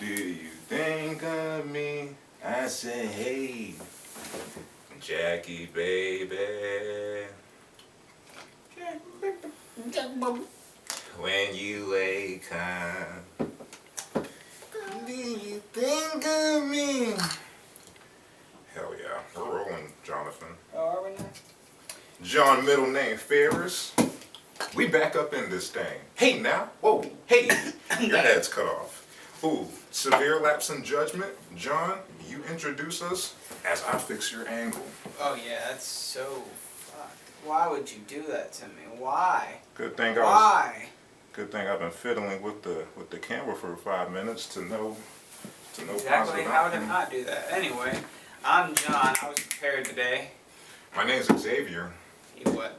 Do you think of me? I say, hey, Jackie, baby. When you wake up, do you think of me? Hell yeah, we're rolling, Jonathan. Oh, are we now? John, middle name Ferris. We back up in this thing. Hey now, whoa, hey, your head's cut off. Ooh, severe lapse in judgment. John, you introduce us as I fix your angle. Oh yeah, that's so fucked. Why would you do that to me? Why? Good thing Good thing I've been fiddling with the camera for 5 minutes to know Exactly. positive How would I outcome. not do that? Anyway, I'm John. I was prepared today. My name's Xavier. He wasn't.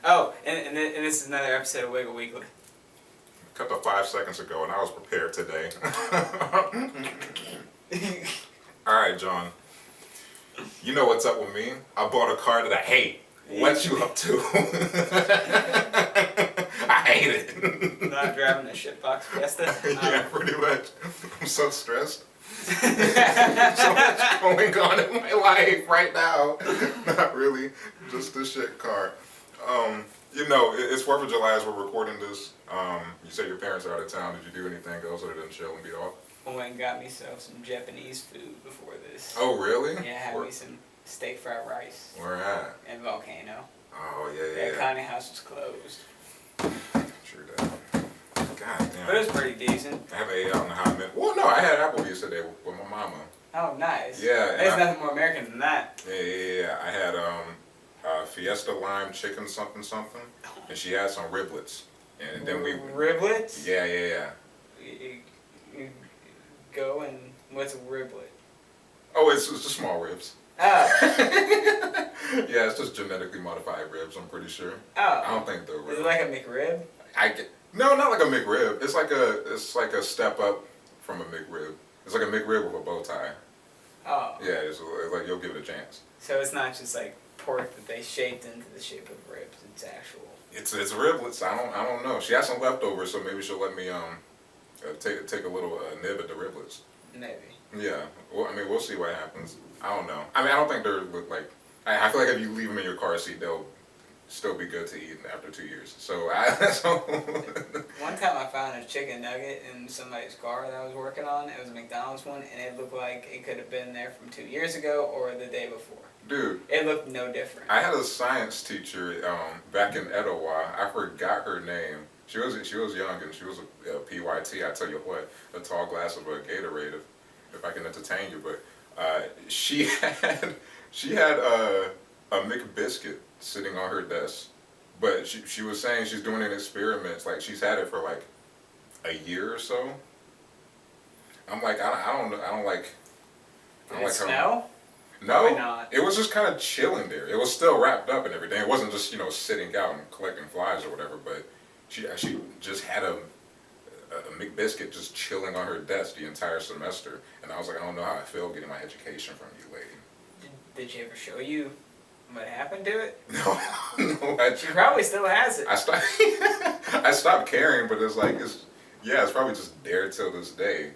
Oh, and this is another episode of Wigga Weekly. Cut to 5 seconds ago, and I was prepared today. All right, John. You know what's up with me? I bought a car that I hate. What you up to? I hate it. Not driving a shitbox Fiesta. Yeah, pretty much. I'm so stressed. So much going on in my life right now. Not really, just this shit car. You know, it's 4th of July as we're recording this. You said your parents are out of town. Did you do anything else other than chill and be off? I went and got myself some Japanese food before this. Oh, really? Yeah, had me some steak fried rice. Where at? And Volcano. Oh, yeah. That Connie house was closed. True that. God damn. But it was pretty decent. I haven't ate out in a hot minute. Well, no, I had Applebee's today with my mama. Oh, nice. Yeah. There's nothing more American than that. Yeah. I had Fiesta lime chicken something, and she had some riblets. And then we... Riblets? Yeah. You go and what's a riblet? Oh, it's just small ribs. Oh. Yeah, it's just genetically modified ribs, I'm pretty sure. Oh. I don't think they're real. Is it like a McRib? No, not like a McRib. It's like a step up from a McRib. It's like a McRib with a bow tie. Oh. Yeah, it's like you'll give it a chance. So it's not just like pork that they shaped into the shape of ribs. It's actual. It's riblets. I don't know. She has some leftovers, so maybe she'll let me take a little nib at the riblets. Maybe. Yeah. Well, I mean, we'll see what happens. I don't know. I mean, I don't think they're like. I feel like if you leave them in your car seat, they'll still be good to eat after 2 years. So One time I found a chicken nugget in somebody's car that I was working on. It was a McDonald's one, and it looked like it could have been there from 2 years ago or the day before. Dude, it looked no different. I had a science teacher back in Etowah. I forgot her name. She was young and she was a PYT. I tell you what, a tall glass of a Gatorade if I can entertain you. But she had a McBiscuit sitting on her desk. But she was saying she's doing an experiment. Like she's had it for like a year or so. I'm like I don't like. Did it smell? No, Probably not. It was just kind of chilling there. It was still wrapped up and everything. It wasn't just sitting out and collecting flies or whatever. But she just had a McBiscuit just chilling on her desk the entire semester. And I was like, I don't know how I feel getting my education from you, lady. Did she ever show you what happened to it? No. She probably still has it. I stopped caring, but it's probably just there till this day,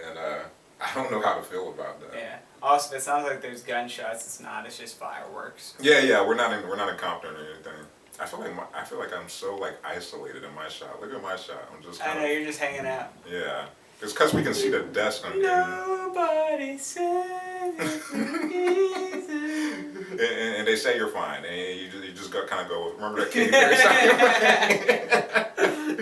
and I don't know how to feel about that. Yeah. Also, it sounds like there's gunshots. It's not. It's just fireworks. Yeah. We're not in Compton or anything. I feel like I'm so isolated in my shop. Look at my shop. I'm just. I know you're just hanging out. Yeah. It's because we can see the desk on Nobody said it's easy. And they say you're fine, and you just kind of go. Remember that Katy Perry song?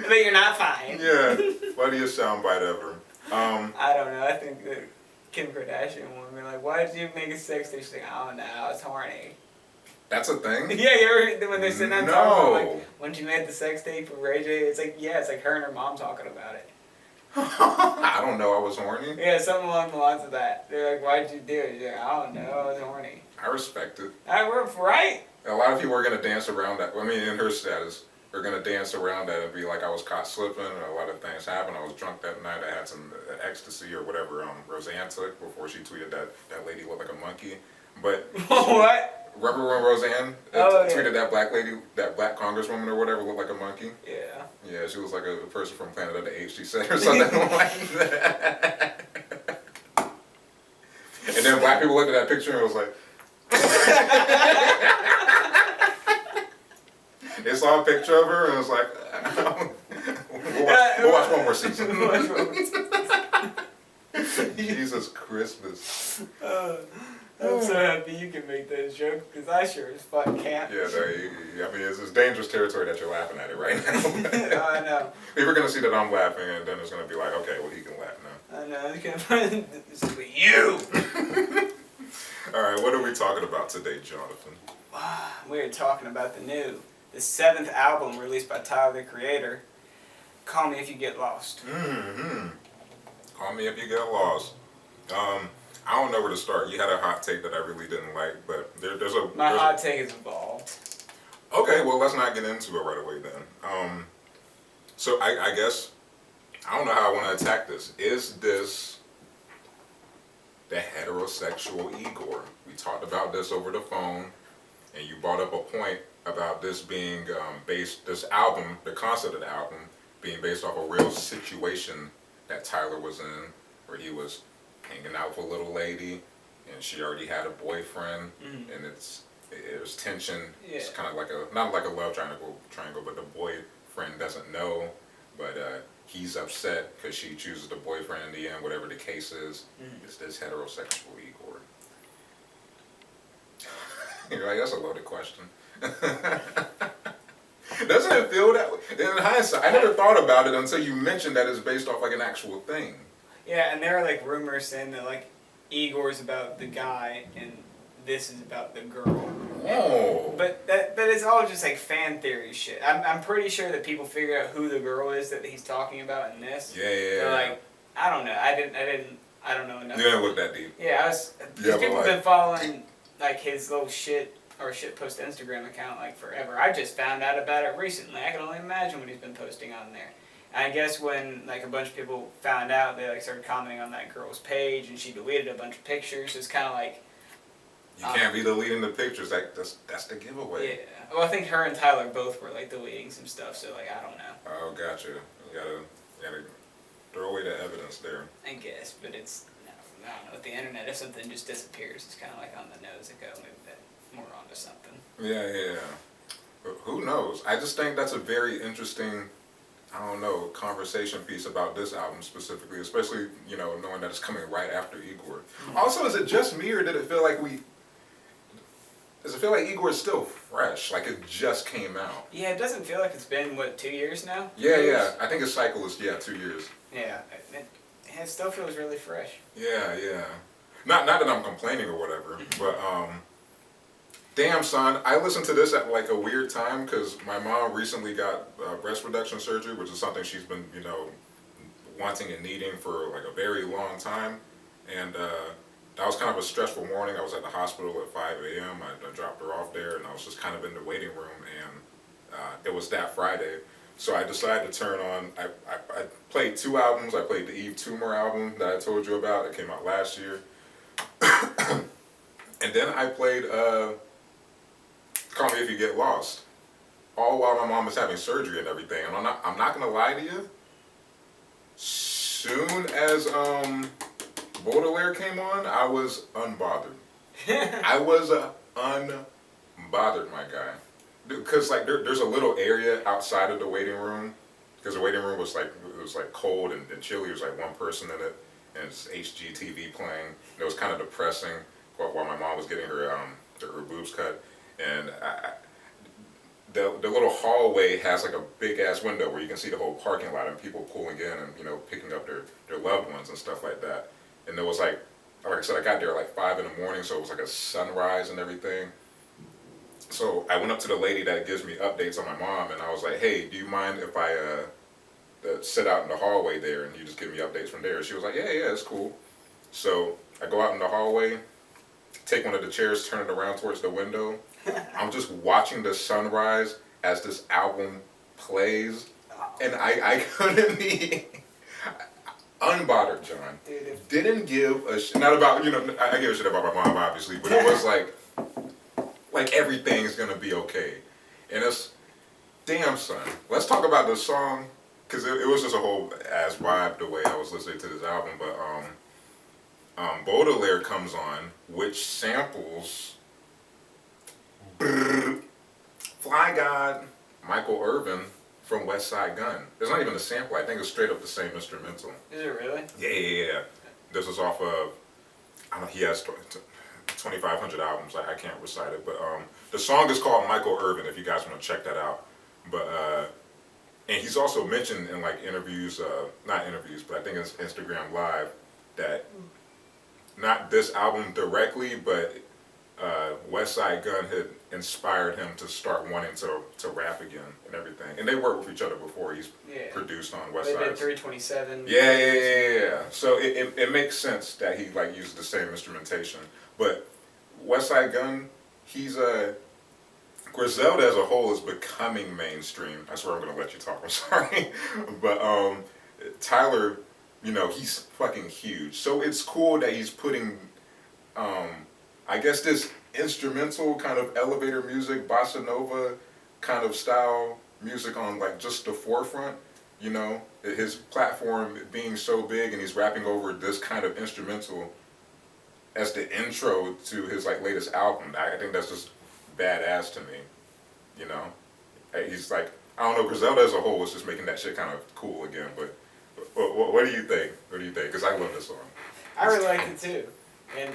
But you're not fine. Yeah, funniest soundbite ever. I don't know. I think that Kim Kardashian would be like, "Why did you make a sex tape?" She's like, "I don't know. I was horny." That's a thing? Yeah, you ever when they're sitting on No. top like when she made the sex tape for Ray J? It's like it's like her and her mom talking about it. I don't know. I was horny. Yeah, something along the lines of that. They're like, "Why'd you do it?" She's like, "I don't know. I was horny." I respect it. We're right. A lot of people are gonna dance around that. I mean, in her status, they're gonna dance around that and be like, "I was caught slipping." And a lot of things happened. I was drunk that night. I had some ecstasy or whatever. Roseanne took before she tweeted that lady looked like a monkey. But What? Remember when Roseanne tweeted that black lady, that black congresswoman or whatever, looked like a monkey? Yeah. Yeah, she was like a person from Planet of the Apes, she said, or something like that. And then black people looked at that picture and was like, they saw a picture of her and was like, we'll watch one more season. Jesus Christmas. I'm so happy you can make that joke, because I sure as fuck can't. Yeah, I mean, it's dangerous territory that you're laughing at it right now. I know. People are going to see that I'm laughing, and then it's going to be like, okay, well, he can laugh now. I know. You can find you. All right, what are we talking about today, Jonathan? We are talking about the 7th album released by Tyler, the Creator, Call Me If You Get Lost. Mm-hmm. Call Me If You Get Lost. I don't know where to start. You had a hot take that I really didn't like, but there's a... My hot take is involved. Okay, well, let's not get into it right away then. So I guess, I don't know how I want to attack this. Is this the heterosexual Igor? We talked about this over the phone, and you brought up a point about this being this album, the concept of the album, being based off a real situation that Tyler was in, where he was hanging out with a little lady, and she already had a boyfriend, and it was tension. Yeah. It's kind of like not like a love triangle, but the boyfriend doesn't know, but he's upset because she chooses the boyfriend in the end, whatever the case is. It's this heterosexual Igor. You're like, that's a loaded question. Doesn't it feel that way? In hindsight, I never thought about it until you mentioned that it's based off like an actual thing. Yeah, and there are like rumors saying that like Igor's about the guy and this is about the girl. Oh. But that is all just like fan theory shit. I'm pretty sure that people figured out who the girl is that he's talking about in this. Yeah. They're like, I don't know. I don't know enough. You didn't look that deep. Yeah, people have been following like his little shitpost Instagram account like forever. I just found out about it recently. I can only imagine what he's been posting on there. And I guess when like a bunch of people found out, they like started commenting on that girl's page, and she deleted a bunch of pictures. It's kind of like you can't be deleting the pictures. That's the giveaway. Yeah. Well, I think her and Tyler both were like deleting some stuff. So like I don't know. Oh, gotcha. You gotta throw away the evidence there. I guess, but it's I don't know. With the internet, if something just disappears, it's kind of like on the nose. It go maybe more onto something. Yeah. But who knows? I just think that's a very interesting, I don't know, conversation piece about this album specifically, especially, knowing that it's coming right after Igor. Also, is it just me, or did it feel like does it feel like Igor is still fresh, like it just came out? Yeah, it doesn't feel like it's been, 2 years now? Yeah, I think his cycle is, 2 years. Yeah, it still feels really fresh. Yeah. Not that I'm complaining or whatever, but, damn, son, I listened to this at like a weird time because my mom recently got breast reduction surgery, which is something she's been, wanting and needing for like a very long time. And that was kind of a stressful morning. I was at the hospital at 5 a.m. I dropped her off there, and I was just kind of in the waiting room, and it was that Friday. So I decided to turn on, I played 2 albums. I played the Eve Toomer album that I told you about. It came out last year. And then I played Call Me If You Get Lost, all while my mom was having surgery and everything. And I'm not gonna lie to you. Soon as Baudelaire came on, I was unbothered. I was unbothered, my guy, because like there's a little area outside of the waiting room, because the waiting room was like cold and chilly. There was like one person in it, and it's HGTV playing. And it was kind of depressing while my mom was getting her boobs cut. And the little hallway has like a big ass window where you can see the whole parking lot and people pulling in and picking up their loved ones and stuff like that. And it was like I said, I got there at like 5 in the morning, so it was like a sunrise and everything. So I went up to the lady that gives me updates on my mom, and I was like, hey, do you mind if I sit out in the hallway there and you just give me updates from there? She was like, yeah, it's cool. So I go out in the hallway, take one of the chairs, turn it around towards the window. I'm just watching the sunrise as this album plays, and I couldn't be unbothered, John. Didn't give a shit. Not about, I give a shit about my mom, obviously, but it was like, like everything is gonna be okay. And it's, damn son. Let's talk about the song, cause it was just a whole ass vibe the way I was listening to this album. But Baudelaire comes on, which samples Fly God, Michael Irvin from West Side Gun. It's not even a sample. I think it's straight up the same instrumental. Is it really? Yeah. This is off of, I don't know, he has 2,500 albums. I can't recite it, but the song is called Michael Irvin. If you guys want to check that out, but and he's also mentioned in like interviews, not interviews, but I think it's Instagram Live, that not this album directly, but West Side Gun had inspired him to start wanting to rap again and everything. And they worked with each other before. He's produced on West Side. They did 327. Yeah. So it makes sense that he like used the same instrumentation. But West Side Gun, he's Griselda as a whole is becoming mainstream. I swear I'm gonna let you talk. I'm sorry, but Tyler, you know, he's fucking huge. So it's cool that he's putting, I guess, this instrumental kind of elevator music, bossa nova kind of style music on like just the forefront. You know, his platform being so big, and he's rapping over this kind of instrumental as the intro to his like latest album. I think that's just badass to me. You know, he's like, I don't know, Griselda as a whole is just making that shit kind of cool again. But what do you think? What do you think? Because I love this song. I really like it too, and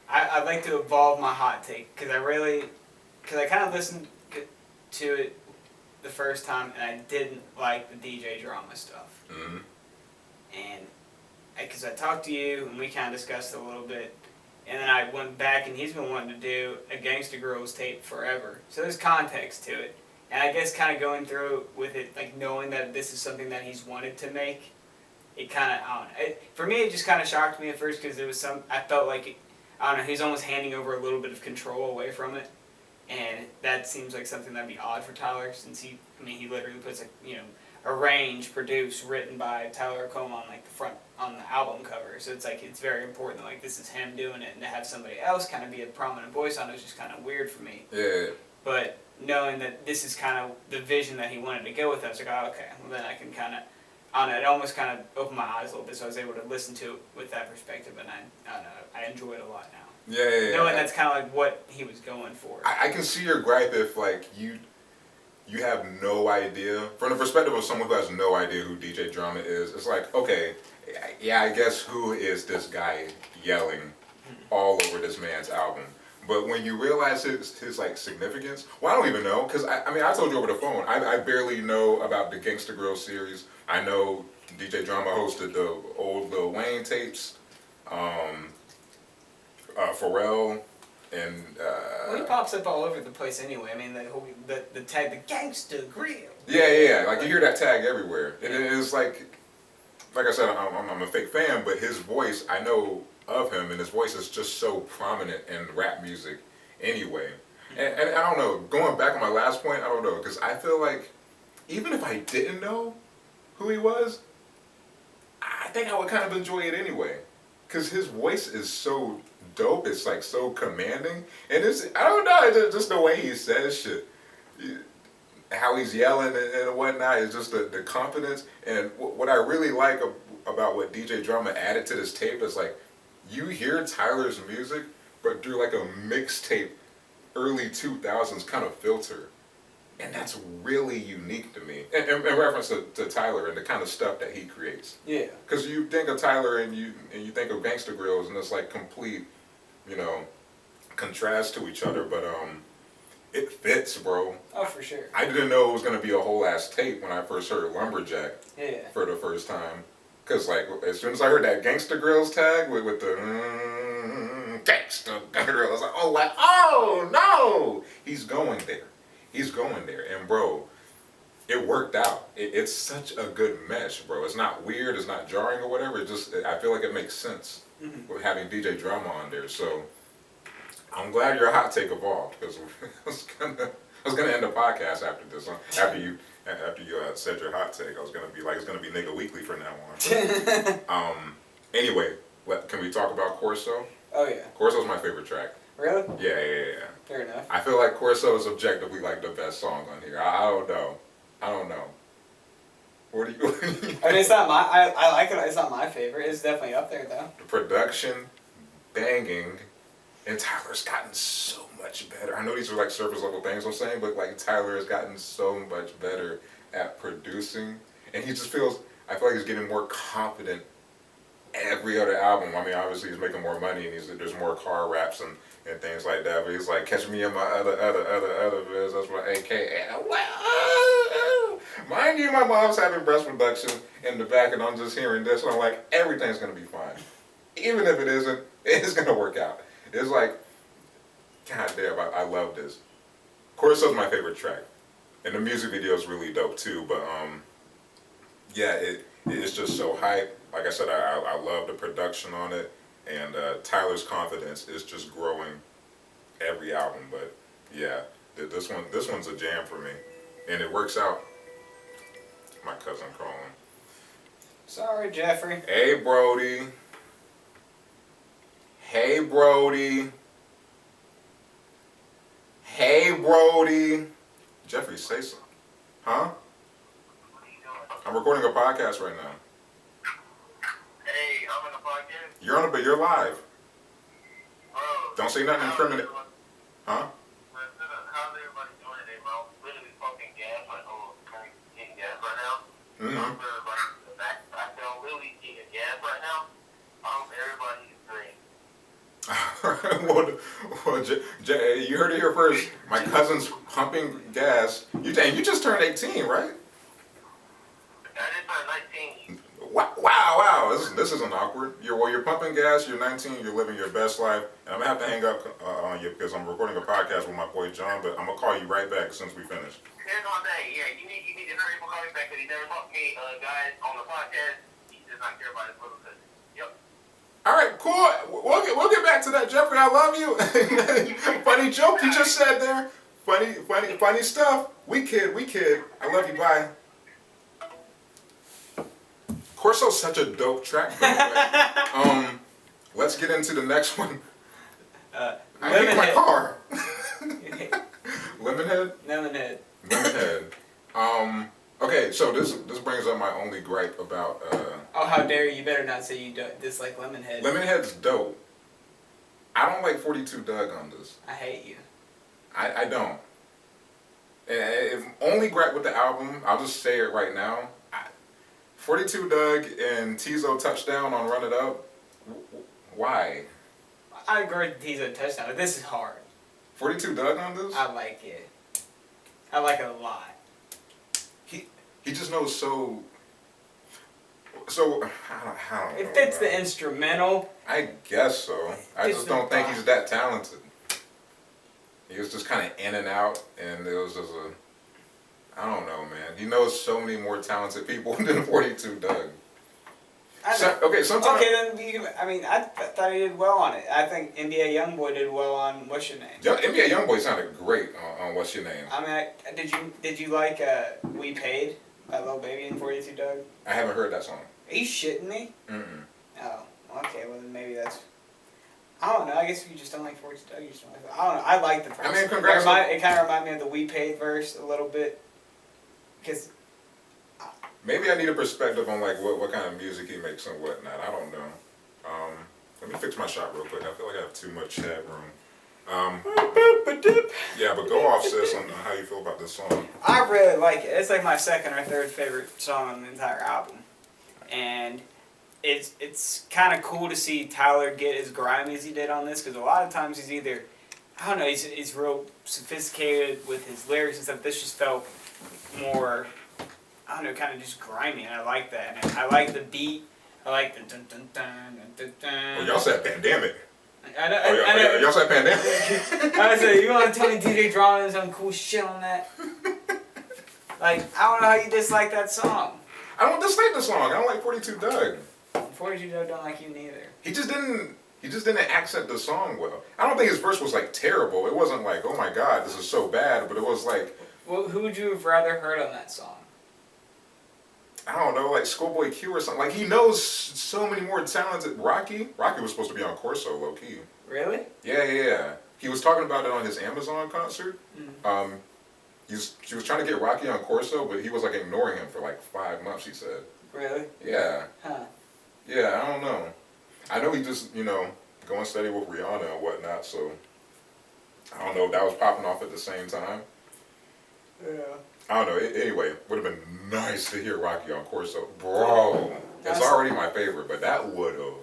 I'd like to evolve my hot take because I kind of listened to it the first time and I didn't like the DJ drama stuff. Mm-hmm. And because I talked to you and we kind of discussed it a little bit, and then I went back and he's been wanting to do a Gangsta Girls tape forever. So there's context to it. And I guess kind of going through with it, like knowing that this is something that he's wanted to make, it kind of, I don't know. For me, it just kind of shocked me at first because it was I felt like, I don't know, he's almost handing over a little bit of control away from it. And that seems like something that'd be odd for Tyler since he literally puts arranged, produced, written by Tyler Acoma on like the front, on the album cover. So it's like, it's very important that like this is him doing it, and to have somebody else kind of be a prominent voice on it is just kind of weird for me. Yeah. But knowing that this is kind of the vision that he wanted to go with, I was like, oh, okay, well then I can kind of, I don't know, it almost kind of opened my eyes a little bit, so I was able to listen to it with that perspective, and I don't know, I enjoy it a lot now. Yeah. Knowing that's kind of like what he was going for. I can see your gripe if like you have no idea, from the perspective of someone who has no idea who DJ Drama is. It's like, okay, yeah, I guess who is this guy yelling all over this man's album? But when you realize his like significance, well, I don't even know, because I mean, I told you over the phone, I barely know about the Gangsta Girl series. I know DJ Drama hosted the old Lil Wayne tapes, Pharrell, and well, he pops up all over the place anyway. I mean, the tag, the Gangsta Grill. Yeah, like you hear that tag everywhere. And it's like I said, I'm a fake fan, but his voice, I know of him, and his voice is just so prominent in rap music anyway. And I don't know, going back on my last point, I don't know, because I feel like even if I didn't know who he was, I think I would kind of enjoy it anyway. Because his voice is so dope, it's like so commanding, and I don't know, just the way he says shit, how he's yelling and whatnot, is just the confidence. And what I really like about what DJ Drama added to this tape is like, you hear Tyler's music, but through like a mixtape, early 2000s kind of filter. And that's really unique to me. In reference to Tyler and the kind of stuff that he creates. Yeah. Because you think of Tyler and you think of Gangsta Grills, and it's like complete, contrast to each other. But it fits, bro. Oh, for sure. I didn't know it was gonna be a whole ass tape when I first heard Lumberjack. Yeah. For the first time. Because like as soon as I heard that Gangsta Grills tag with the Gangsta Grills, I was like, oh no, he's going there. He's going there, and bro, it worked out. It's such a good mesh, bro. It's not weird, it's not jarring or whatever. I feel like it makes sense with having DJ Drama on there. So I'm glad your hot take evolved, because I was gonna end the podcast after this. After you said your hot take, I was gonna be like, it's gonna be Nigga Weekly from now on. Anyway, can we talk about Corso? Oh yeah. Corso's my favorite track. Really? Yeah. Fair enough. I feel like Corso is objectively like the best song on here. I don't know. What do you? I mean, it's not my. I like it. It's not my favorite. It's definitely up there though. The production, banging, and Tyler's gotten so much better. I know these are like surface level things I'm saying, but like Tyler has gotten so much better at producing, and he just feels. I feel like he's getting more confident every other album. I mean, obviously he's making more money, and there's more car raps and things like that. But he's like, catch me in my other biz. That's my AKA. Mind you, my mom's having breast production in the back, and I'm just hearing this, and I'm like, everything's gonna be fine. Even if it isn't, it's gonna work out. It's like, god damn, I love this. Corso's my favorite track, and the music video is really dope too. But yeah, it's just so hype. Like I said, I love the production on it, and Tyler's confidence is just growing every album. But yeah, this one's a jam for me, and it works out. My cousin calling. Sorry, Jeffrey. Hey, Brody. Hey, Brody. Hey, Brody. Jeffrey, say something. Huh? I'm recording a podcast right now. Hey, I'm in a podcast. You're on it, but you're live. Bro. Don't say nothing incriminating. Huh? How's everybody doing today, bro? Literally fucking gas, like, getting gas right now. Mm-hmm. I feel really getting gas right now. Everybody is great. well, you heard it here first. My cousin's pumping gas. You just turned 18, right? I just turned 19. Wow. This isn't awkward. You're pumping gas. You're 19. You're living your best life. And I'm gonna have to hang up on you because I'm recording a podcast with my boy John. But I'm gonna call you right back since we finish. Here's all day. Yeah, you need to hurry up and call me back because he never talked to me, guys, on the podcast. He does not care about his little cousin. Yep. All right, cool. We'll get back to that, Jeffrey. I love you. Funny joke you just said there. Funny stuff. We kid. I love you. Bye. Corso's such a dope track, by the way. Let's get into the next one. I hate my car. Lemonhead? Lemonhead. Okay, so this brings up my only gripe about Oh, how dare you! You better not say you dislike Lemonhead. Lemonhead's dope. I don't like 42 Doug on this. I hate you. I don't. And if only gripe with the album, I'll just say it right now. 42 Doug and Tizo touchdown on Run It Up. Why? I agree with Tizo touchdown, but this is hard. 42 Doug on this? I like it. I like it a lot. He just knows so I don't know. It fits the instrumental. I guess so. I just don't think he's that talented. He was just kind of in and out, and it was just I don't know, man. He knows so many more talented people than 42 Doug. Sometimes. Okay, then I thought he did well on it. I think NBA YoungBoy did well on What's Your Name. NBA YoungBoy sounded great on What's Your Name. I mean, did you like We Paid by Lil Baby and 42 Doug? I haven't heard that song. Are you shitting me? Mm-mm. Oh, okay. Well, then maybe that's. I don't know. I guess if you just don't like 42 Doug, you just don't like it. I don't know. I like the verse. I mean, congrats. It kind of reminded me of the We Paid verse a little bit. Because. Maybe I need a perspective on like what kind of music he makes and whatnot. I don't know. Let me fix my shot real quick. I feel like I have too much headroom. Yeah, but go off, sis, on how you feel about this song. I really like it. It's like my second or third favorite song on the entire album, and it's kind of cool to see Tyler get as grimy as he did on this, because a lot of times he's either, I don't know, he's real sophisticated with his lyrics and stuff. This just felt more, I don't know, kind of just grimy, and I like that. And I like the beat. I like the dun dun dun dun dun. Well, y'all said pandemic. I know. Y'all said pandemic. I said, you want to tell me DJ Drama did some cool shit on that? Like, I don't know how you dislike that song. I don't dislike the song. I don't like 42 Doug. 42 Doug don't like you neither. He just didn't accent the song well. I don't think his verse was like terrible. It wasn't like, oh my god, this is so bad. But it was like. Well, who would you have rather heard on that song? I don't know, like Schoolboy Q or something. Like, he knows so many more talented. Rocky was supposed to be on Corso, low key. Really? Yeah. he was talking about it on his Amazon concert. She was trying to get Rocky on Corso, but he was like ignoring him for like 5 months. He said. Really? Yeah. Huh. Yeah, I don't know. I know he just going steady with Rihanna and whatnot. So I don't know if that was popping off at the same time. Yeah. I don't know. Anyway, would have been nice to hear Rocky on Corso, bro. It's already my favorite, but that would have.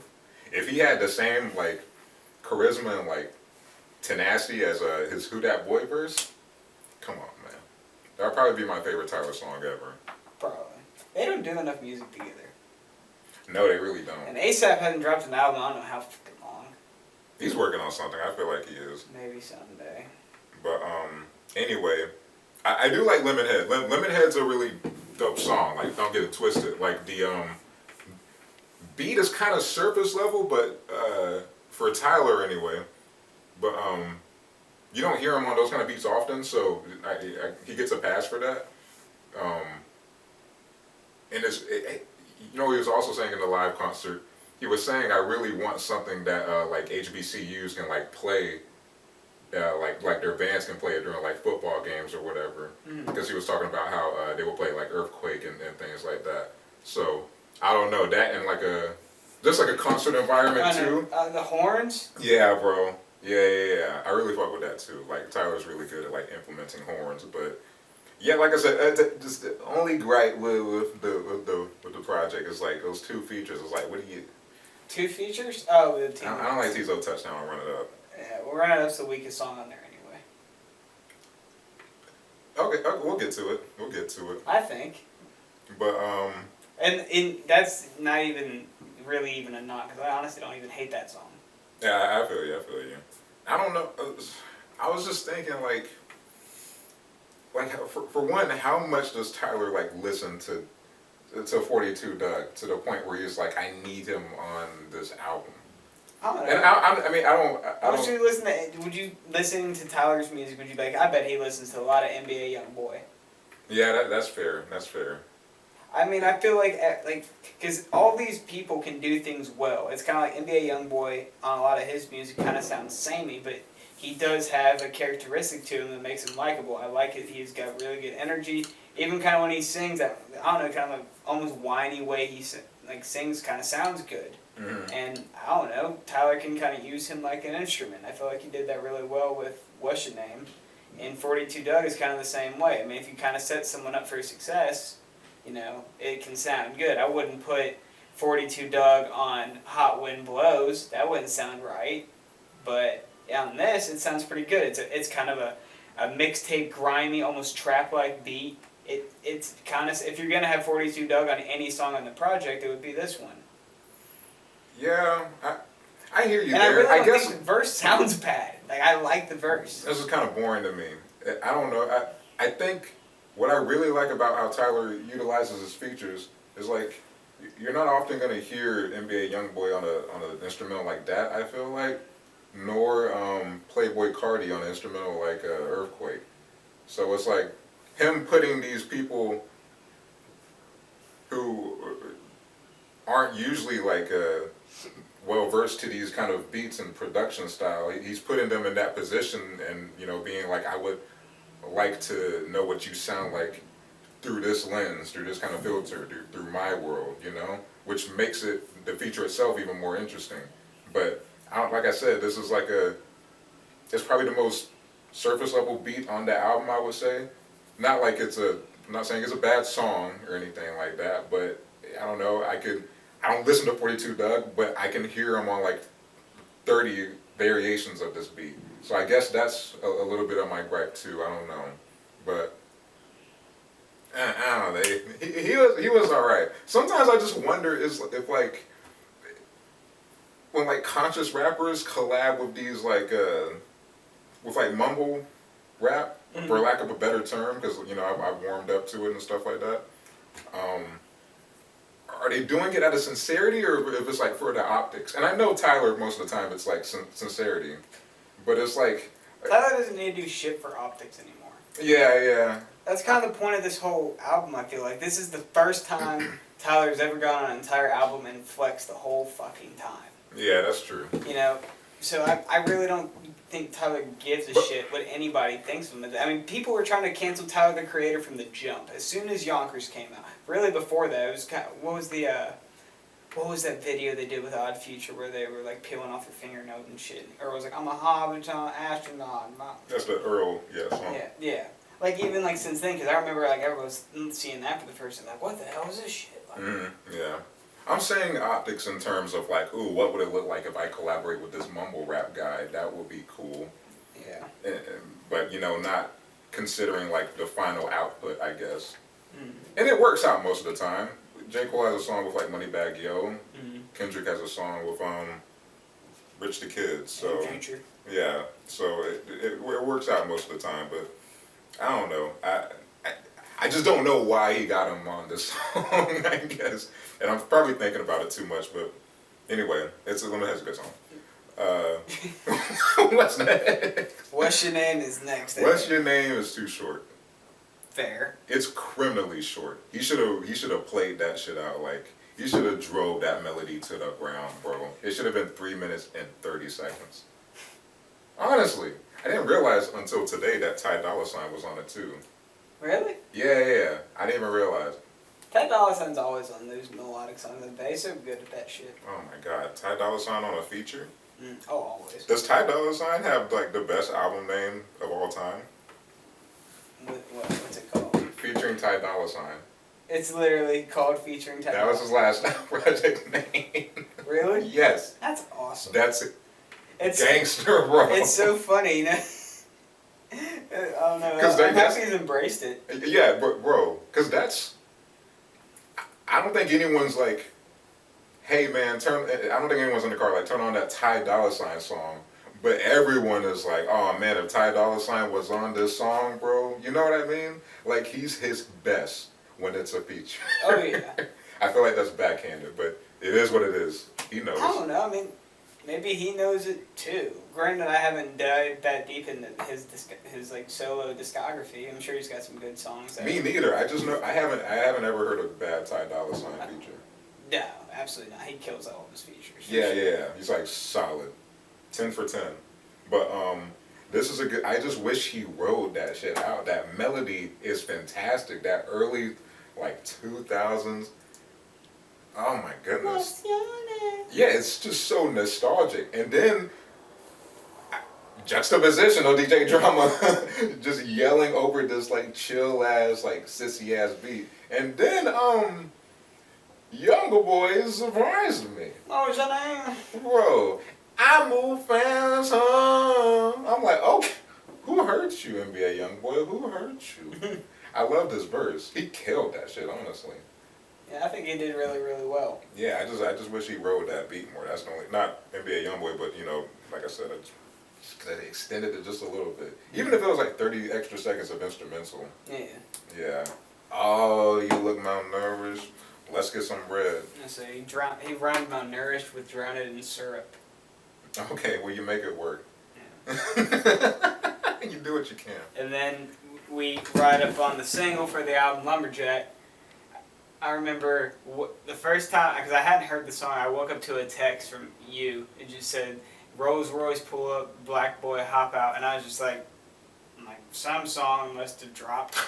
If he had the same like charisma and like tenacity as his Who Dat Boy verse, come on, man. That would probably be my favorite Tyler song ever. Probably. They don't do enough music together. No, they really don't. And ASAP hasn't dropped an album. I don't know how fucking long. He's working on something. I feel like he is. Maybe someday. But anyway, I do like Lemonhead. Lemonhead's a really dope song. Like, don't get it twisted. Like the beat is kind of surface level, but for Tyler anyway. But you don't hear him on those kind of beats often, so he gets a pass for that. And he was also saying in the live concert, he was saying, I really want something that like HBCUs can like play, like their bands can play it during like football games or whatever. Because he was talking about how they would play like Earthquake and things like that. So I don't know, that and like just like a concert environment too. The horns? Yeah, bro. Yeah. I really fuck with that too. Like Tyler's really good at like implementing horns, but yeah, like I said, just the only gripe with the project is like those 2 features. It's like, what do you? 2 features? Oh, the team. I don't like Tizo Touchdown. I'll run it up. Yeah, well, Run It Up's the weakest song on there anyway. Okay, we'll get to it. I think. But And that's not even really even a knock, because I honestly don't even hate that song. yeah, I feel you. I don't know. I was just thinking like for one, how much does Tyler like listen to 42 Doug to the point where he's like, I need him on this album. I don't know. And I don't. Would you listen to Tyler's music? Would you be like, I bet he listens to a lot of NBA YoungBoy. Yeah, that's fair. I mean, I feel like because all these people can do things well. It's kind of like NBA YoungBoy on a lot of his music kind of sounds samey, but he does have a characteristic to him that makes him likable. I like it. He's got really good energy. Even kind of when he sings, I don't know, kind of like almost whiny way he sings kind of sounds good. Mm-hmm. And I don't know, Tyler can kind of use him like an instrument. I feel like he did that really well with What's Your Name. And 42 Doug is kind of the same way. I mean, if you kind of set someone up for success, it can sound good. I wouldn't put 42 Doug on Hot Wind Blows. That wouldn't sound right. But on this, it sounds pretty good. It's kind of a mixtape, grimy, almost trap-like beat. It's kind of, if you're going to have 42 Doug on any song on the project, it would be this one. Yeah, I hear you and there. I guess think the verse sounds bad. Like, I like the verse. This is kind of boring to me. I don't know. I think what I really like about how Tyler utilizes his features is like, you're not often going to hear NBA YoungBoy on an instrumental like that, I feel like, nor Playboy Cardi on an instrumental like Earthquake. So it's like him putting these people who aren't usually like well versed to these kind of beats and production style. He's putting them in that position and being like, I would like to know what you sound like through this lens, through this kind of filter, through my world, which makes the feature itself even more interesting. But like I said, this is like it's probably the most surface level beat on the album, I would say. Not like I'm not saying it's a bad song or anything like that, but I don't know, I don't listen to 42 Doug, but I can hear him on like 30 variations of this beat. So I guess that's a little bit of my gripe too. I don't know, but I don't know. He was all right. Sometimes I just wonder if like when like conscious rappers collab with these like with like mumble rap, for lack of a better term, because I've warmed up to it and stuff like that. Are they doing it out of sincerity, or if it's like for the optics? And I know Tyler, most of the time it's like sincerity, but it's like Tyler doesn't need to do shit for optics anymore. Yeah. That's kind of the point of this whole album, I feel like. This is the first time Tyler's ever gone on an entire album and flexed the whole fucking time. Yeah, that's true. So I really don't think Tyler gives a shit what anybody thinks of him. I mean, people were trying to cancel Tyler the Creator from the jump as soon as Yonkers came out. Really, before that, it was kind of, what was that video they did with Odd Future where they were like peeling off their fingernails and shit? Or it was like, I'm a hobbit, I'm an astronaut. That's the Earl, song. Yeah. Like even like since then, because I remember like everyone was seeing that for the first time, like, what the hell is this shit? Like, yeah. I'm saying optics in terms of like, ooh, what would it look like if I collaborate with this mumble rap guy? That would be cool. Yeah. But not considering like the final output, I guess. And it works out most of the time. J. Cole has a song with like Moneybagg Yo. Kendrick has a song with Rich the Kid. So Future. yeah, so it works out most of the time. But I don't know. I just don't know why he got him on this song, I guess. And I'm probably thinking about it too much, but anyway, it's a good song. What's next? What's Your Name is next. What's Your Name is too short. Fair. It's criminally short. He should have played that shit out. Like, he should have drove that melody to the ground, bro. It should have been 3 minutes and 30 seconds. Honestly, I didn't realize until today that Ty Dolla $ign was on it too. Really? Yeah. I didn't even realize. Ty Dolla $ign's always on those melodic songs. They're so good at that shit. Oh my god, Ty Dolla $ign on a feature? Oh, always. Does Ty Dolla $ign have like the best album name of all time? What's it called? Featuring Ty Dolla $ign. It's literally called Featuring Ty Dolla $ign. That was his last project name. Really? Yes. That's awesome. That's it. It's Gangster, bro. It's so funny, I don't know. I'm happy he's embraced it. Yeah, but bro, because I don't think anyone's like, hey man, I don't think anyone's in the car like, turn on that Ty Dolla $ign song. But everyone is like, oh man, if Ty Dolla $ign was on this song, bro, you know what I mean? Like, he's his best when it's a feature. Oh yeah. I feel like that's backhanded, but it is what it is. He knows. I don't know. I mean, maybe he knows it too. Granted, I haven't dived that deep into his like solo discography. I'm sure he's got some good songs. Me neither. I just know I haven't ever heard a bad Ty Dolla $ign feature. No, absolutely not. He kills all of his features. Yeah. He's like solid, 10 for 10. But this is a good. I just wish he wrote that shit out. That melody is fantastic. That early like 2000s. Oh my goodness. What's your name? Yeah, it's just so nostalgic. And then juxtaposition of DJ Drama just yelling over this like chill ass like sissy ass beat. And then Younger Boy surprised me. What was your name? Bro, I move fast, huh? I'm like, okay, who hurt you, NBA Youngboy? Who hurt you? I love this verse. He killed that shit, honestly. Yeah, I think he did really, really well. Yeah, I just wish he rode that beat more. That's the only, not NBA Youngboy, but like I said, they extended it just a little bit. Even if it was like 30 extra seconds of instrumental. Yeah. Yeah. Oh, you look malnourished. Let's get some bread. So he rhymed malnourished with drowned in syrup. Okay, well you make it work. Yeah. You do what you can. And then we ride up on the single for the album Lumberjack. I remember the first time, because I hadn't heard the song, I woke up to a text from you. It just said, Rolls Royce pull up, black boy hop out. And I was just like, some song must have dropped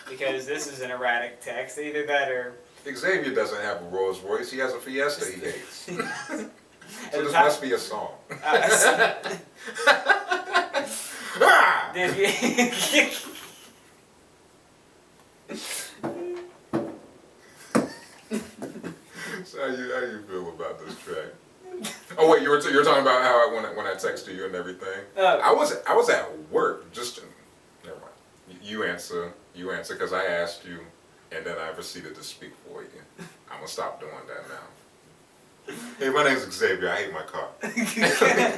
because this is an erratic text. Either that or... Xavier doesn't have a Rolls Royce. He has a Fiesta he hates. So this time, must be a song. So how you feel about this track? Oh wait, you're talking about how when I texted you and everything. I was at work. Never mind. You answer because I asked you, and then I proceeded to speak for you. I'm gonna stop doing that now. Hey, my name's Xavier. I hate my car.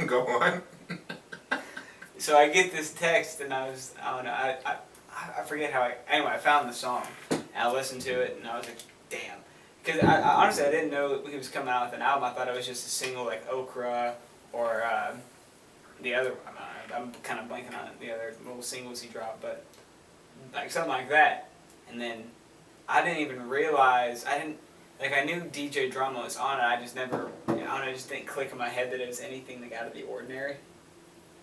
Go on. So I get this text, and I don't know, I forget how anyway, I found the song, and I listened to it, and I was like, damn. Because I honestly, I didn't know he was coming out with an album. I thought it was just a single like Okra or the other, I'm kind of blanking on the other little singles he dropped, but like something like that. And then I didn't even realize, I knew DJ Drama was on it, I just never, I just didn't click in my head that it was anything like out of the ordinary.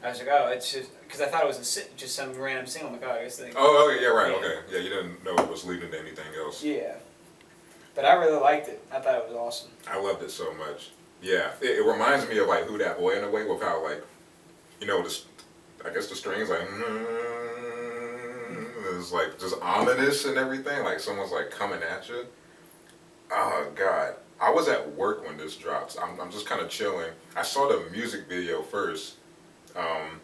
I was like, oh, it's just because I thought it was just some random single. I'm like, oh, I guess they. Oh, yeah, right, Yeah. okay. Yeah, you didn't know it was leading to anything else. Yeah, but I really liked it. I thought it was awesome. I loved it so much. Yeah, it reminds me of like Who Dat Boy in a way, with how like, you know, I guess the strings like, it's like just ominous and everything. Like someone's like coming at you. Oh God, I was at work when this dropped. I'm just kind of chilling. I saw the music video first, and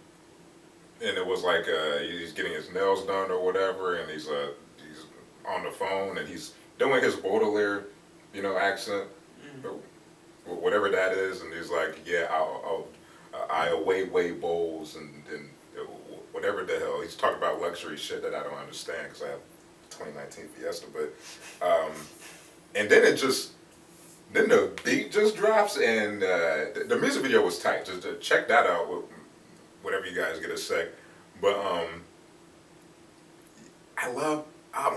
it was like he's getting his nails done or whatever, and he's on the phone and he's doing his Baudelaire, you know, accent, whatever that is, and he's like, yeah, I weigh bowls and whatever the hell. He's talking about luxury shit that I don't understand because I have 2019 Fiesta, but and then then the beat just drops, and the music video was tight. Just check that out, whatever you guys get a sec. But oh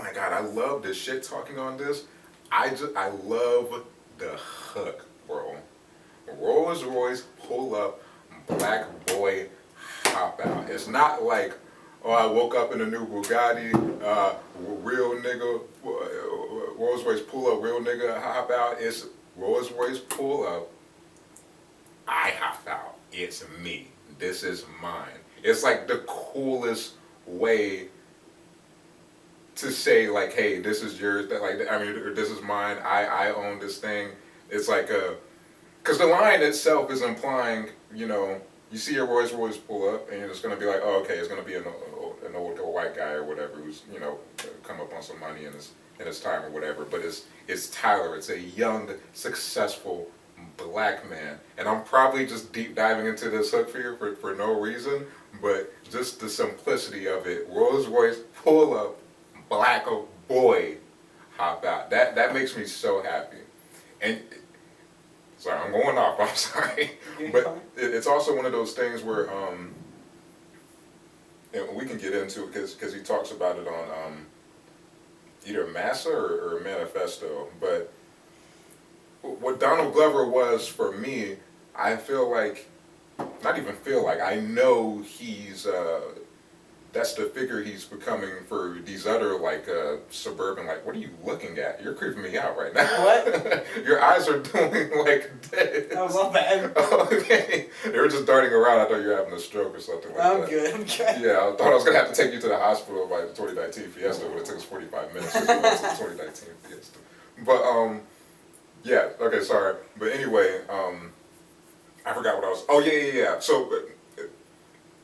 my God, I love this shit talking on this. I love the hook, bro. Rolls Royce pull up, black boy hop out. It's not like, oh, I woke up in a new Bugatti, real nigga, Rolls Royce pull up, real nigga hop out. It's Rolls Royce pull up, I hop out. It's me. This is mine. It's like the coolest way to say like, hey, this is yours. That like, I mean, this is mine. I own this thing. It's like because the line itself is implying, you know, you see a Rolls Royce pull up, and it's gonna be like, oh, okay, it's gonna be an older white guy or whatever who's, you know, come up on some money in his time or whatever. But it's Tyler. It's a young, successful black man, and I'm probably just deep diving into this hook for no reason, but just the simplicity of it. Rolls Royce pull up, black boy hop out. That makes me so happy. And sorry, I'm going off. I'm sorry, but it's also one of those things where and we can get into it because he talks about it on either Massa or Manifesto. But what Donald Glover was for me, I feel like, not even feel like, I know he's that's the figure he's becoming for these other like suburban, like, what are you looking at? You're creeping me out right now. What? Your eyes are doing like this. That was all bad. Okay. They were just darting around. I thought you were having a stroke or something like that. I'm good. Yeah, I thought I was going to have to take you to the hospital by the 2019 Fiesta, but it took us 45 minutes to go to the 2019 Fiesta. But, yeah, okay, sorry. But anyway, I forgot what I was, oh, yeah. So,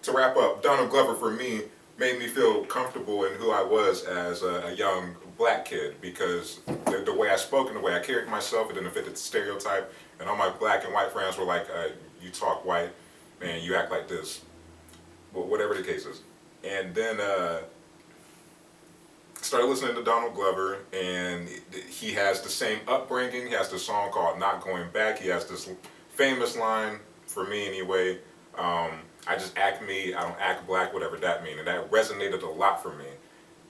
to wrap up, Donald Glover for me made me feel comfortable in who I was as a young black kid, because the way I spoke and the way I carried myself, it didn't fit the stereotype, and all my black and white friends were like, you talk white, man, you act like this, well, whatever the case is. And then started listening to Donald Glover, and he has the same upbringing. He has this song called Not Going Back. He has this famous line, for me anyway, I just act me, I don't act black, whatever that means. And that resonated a lot for me.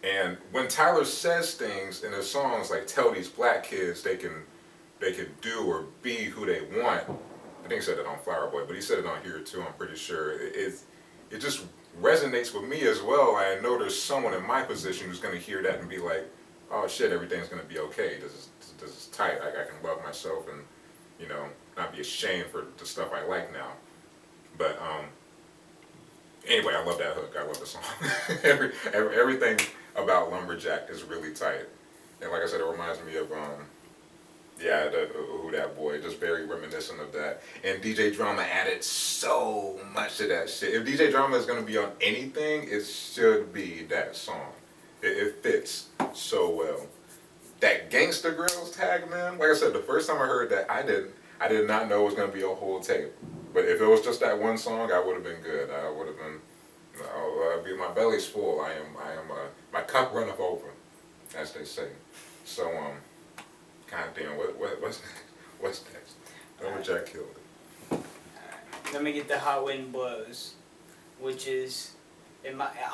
And when Tyler says things in his songs like, tell these black kids they can do or be who they want, I think he said it on Flower Boy, but he said it on here too, I'm pretty sure. It just resonates with me as well. I know there's someone in my position who's going to hear that and be like, oh shit, everything's going to be okay. This is tight. I can love myself and, you know, not be ashamed for the stuff I like now. But, anyway, I love that hook. I love the song. Everything about Lumberjack is really tight. And like I said, it reminds me of, yeah, Who Dat Boy. Just very reminiscent of that. And DJ Drama added so much to that shit. If DJ Drama is going to be on anything, it should be that song. It fits so well. That Gangsta Girls tag, man, like I said, the first time I heard that, I did not know it was going to be a whole tape. But if it was just that one song, I would have been good. I would have been, my belly's full. I am, my cup runneth over, as they say. So, God damn, what's next? Lumberjack killed it. Alright, let me get the Hot Wind Blows, which is, it like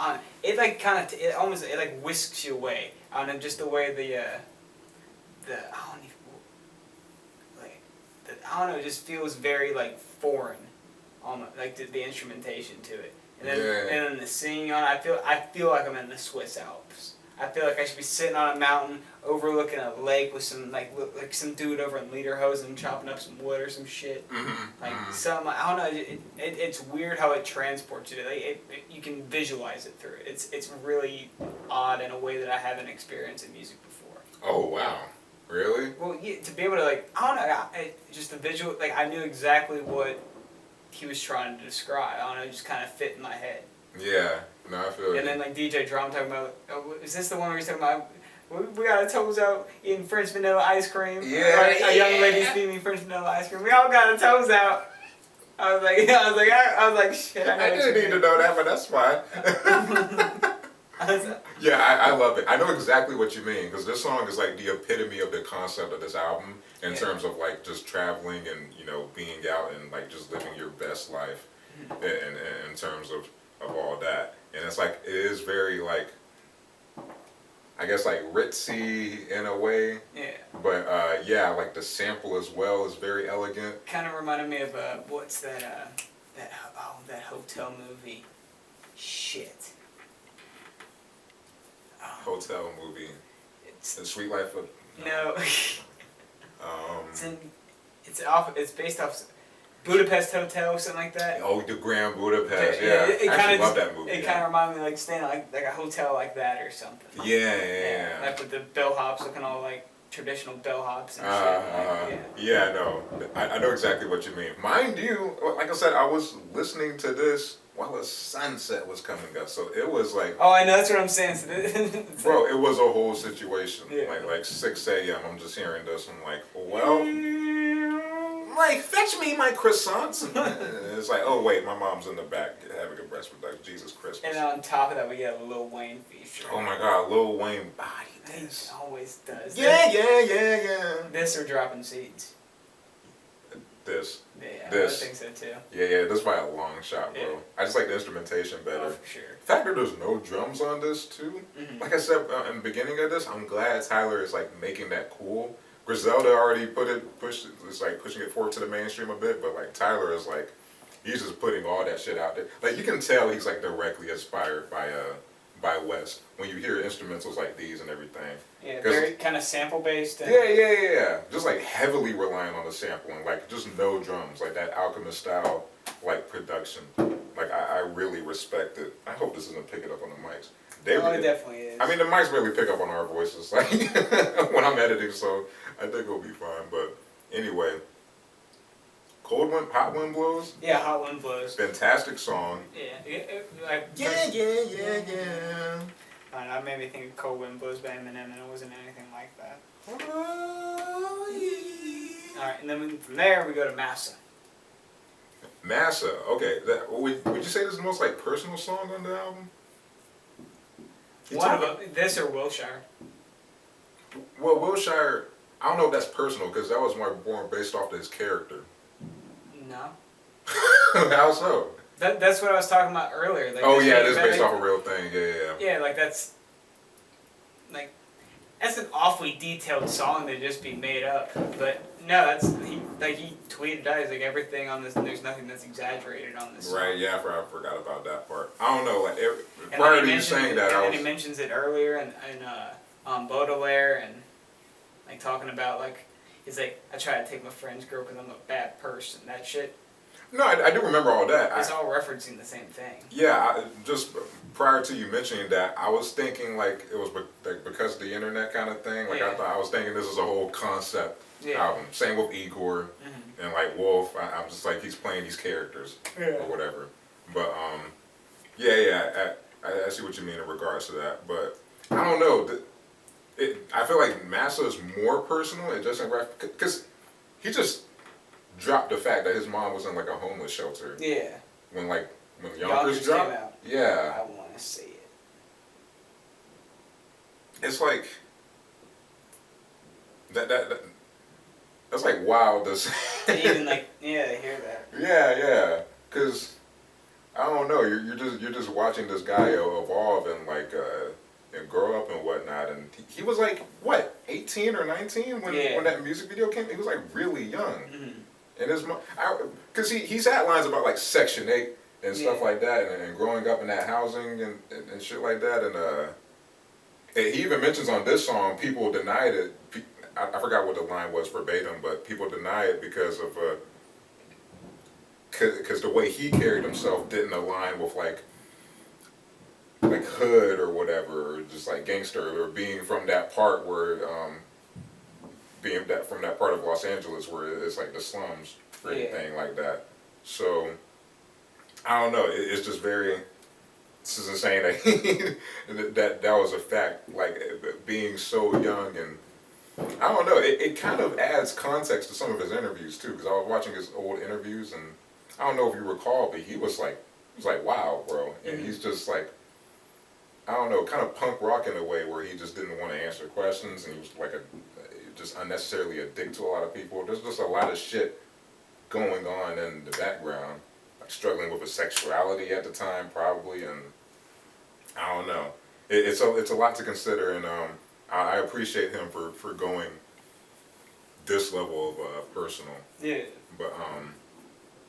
whisks you away. I don't know, just the way I don't know, it just feels very like foreign like the instrumentation to it, and then Yeah. and then the singing on it. I feel like I'm in the Swiss Alps. I feel like I should be sitting on a mountain overlooking a lake with some like some dude over in lederhosen chopping up some wood or some shit. Like some, I don't know. It's weird how it transports you. Like you can visualize it through it. It's really odd in a way that I haven't experienced in music before. Oh wow, really? Well, yeah, to be able to like, I don't know, just the visual. Like I knew exactly what he was trying to describe. I don't know, it just kind of fit in my head. Yeah. No, I feel. And then like DJ Drum talking about, is this the one where he's talking about? We got our toes out eating French vanilla ice cream. Yeah, Like, a young lady's eating French vanilla ice cream. We all got our toes out. I was like, shit. I didn't need to know that, but that's fine. Yeah, I love it. I know exactly what you mean because this song is like the epitome of the concept of this album in terms of like just traveling and being out and like just living your best life in terms of all that. And it's like it is very like, I guess like ritzy in a way. Yeah. But yeah, like the sample as well is very elegant. Kind of reminded me of what's that that hotel movie? Shit. Hotel movie. It's The Sweet Life of no. um It's based off Budapest Hotel, something like that. oh, the Grand Budapest, Yeah, yeah. it I kinda actually love just- that movie. It yeah. kind of reminded me like staying like a hotel like that or something. Yeah. Like with the bellhops looking all like traditional bellhops and shit. Like, yeah, no, I know exactly what you mean. Mind you, like I said, I was listening to this while the sunset was coming up, so it was like, Oh, I know, that's what I'm saying. So it's bro, it was a whole situation. Yeah. Like 6 a.m. I'm just hearing this. I'm like, well, like fetch me my croissants. And it's like, oh wait, my mom's in the back having a breast like Jesus Christmas. And on top of that, we get a Lil Wayne feature. Oh my God, Lil Wayne body He this. always does. Yeah. This or dropping seeds. This. Yeah, This. I think so too. Yeah, this by a long shot, bro. Yeah. I just like the instrumentation better. Oh, for sure. The fact that there's no drums on this too. Like I said in the beginning of this, I'm glad Tyler is like making that cool. Griselda already it's like pushing it forward to the mainstream a bit, but like Tyler is like, he's just putting all that shit out there. Like you can tell he's like directly inspired by West when you hear instrumentals like these and everything. Yeah, very kind of sample based. Yeah. Just like heavily relying on the sampling, like just no drums, like that Alchemist style like production. Like I really respect it. I hope this isn't picking up on the mics. It definitely is. I mean, the mics barely pick up on our voices, like when I'm editing, so I think it'll be fine. But anyway, Hot Wind Blows. Yeah, Hot Wind Blows. Fantastic song. Yeah. Yeah. I don't know, it made me think of Cold Wind Blows by Eminem, and it wasn't anything like that. Oh, yeah. Alright, and then from there we go to Massa. Massa. Okay, would you say this is the most like personal song on the album? One of them, this or Wilshire. Well, Wilshire, I don't know if that's personal because that was more based off of his character. No. How so? That's what I was talking about earlier. Like, Oh yeah, it is like, based off a real thing. Yeah. Yeah, like that's an awfully detailed song to just be made up. But no, he tweeted out, he's like, everything on this, there's nothing that's exaggerated on this song. Right. Yeah, I forgot about that part. I don't know. Like And prior then to he you saying that, and I then was. he mentions it earlier on Baudelaire and like talking about like he's like, I try to take my friend's girl because I'm a bad person. That shit. No, I do remember all that. It's all referencing the same thing. Yeah, just prior to you mentioning that, I was thinking like it was because of the internet kind of thing. Like I was thinking this is a whole concept album. Same with Igor and like Wolf. I'm just like he's playing these characters or whatever. But I see what you mean in regards to that. But I don't know. I feel like Massa is more personal. It doesn't because he just dropped the fact that his mom was in like a homeless shelter. Yeah. When Yonkers dropped. Came out. Yeah. I want to see it. It's like that's like wild to say. To even hear that. Yeah. Cause I don't know. You're just watching this guy evolve and like and grow up and whatnot. And he was like what 18 or 19 when that music video came. He was like really young. And his mom, because he's had lines about like Section 8 and stuff like that, and growing up in that housing and shit like that, and he even mentions on this song, people denied it. I forgot what the line was verbatim, but people deny it because of because the way he carried himself didn't align with like hood or whatever, or just like gangster, or being from that part where being that from that part of Los Angeles where it's like the slums or anything like that. So I don't know. It's just very. This is insane that that was a fact. Like being so young, and I don't know. It kind of adds context to some of his interviews too. Because I was watching his old interviews, and I don't know if you recall, but he was like, wow, bro, and he's just like, I don't know, kind of punk rock in a way where he just didn't want to answer questions, and he was like just unnecessarily a dick to a lot of people. There's just a lot of shit going on in the background, like struggling with his sexuality at the time, probably, and I don't know. It's a lot to consider, and I appreciate him for going this level of personal. Yeah. But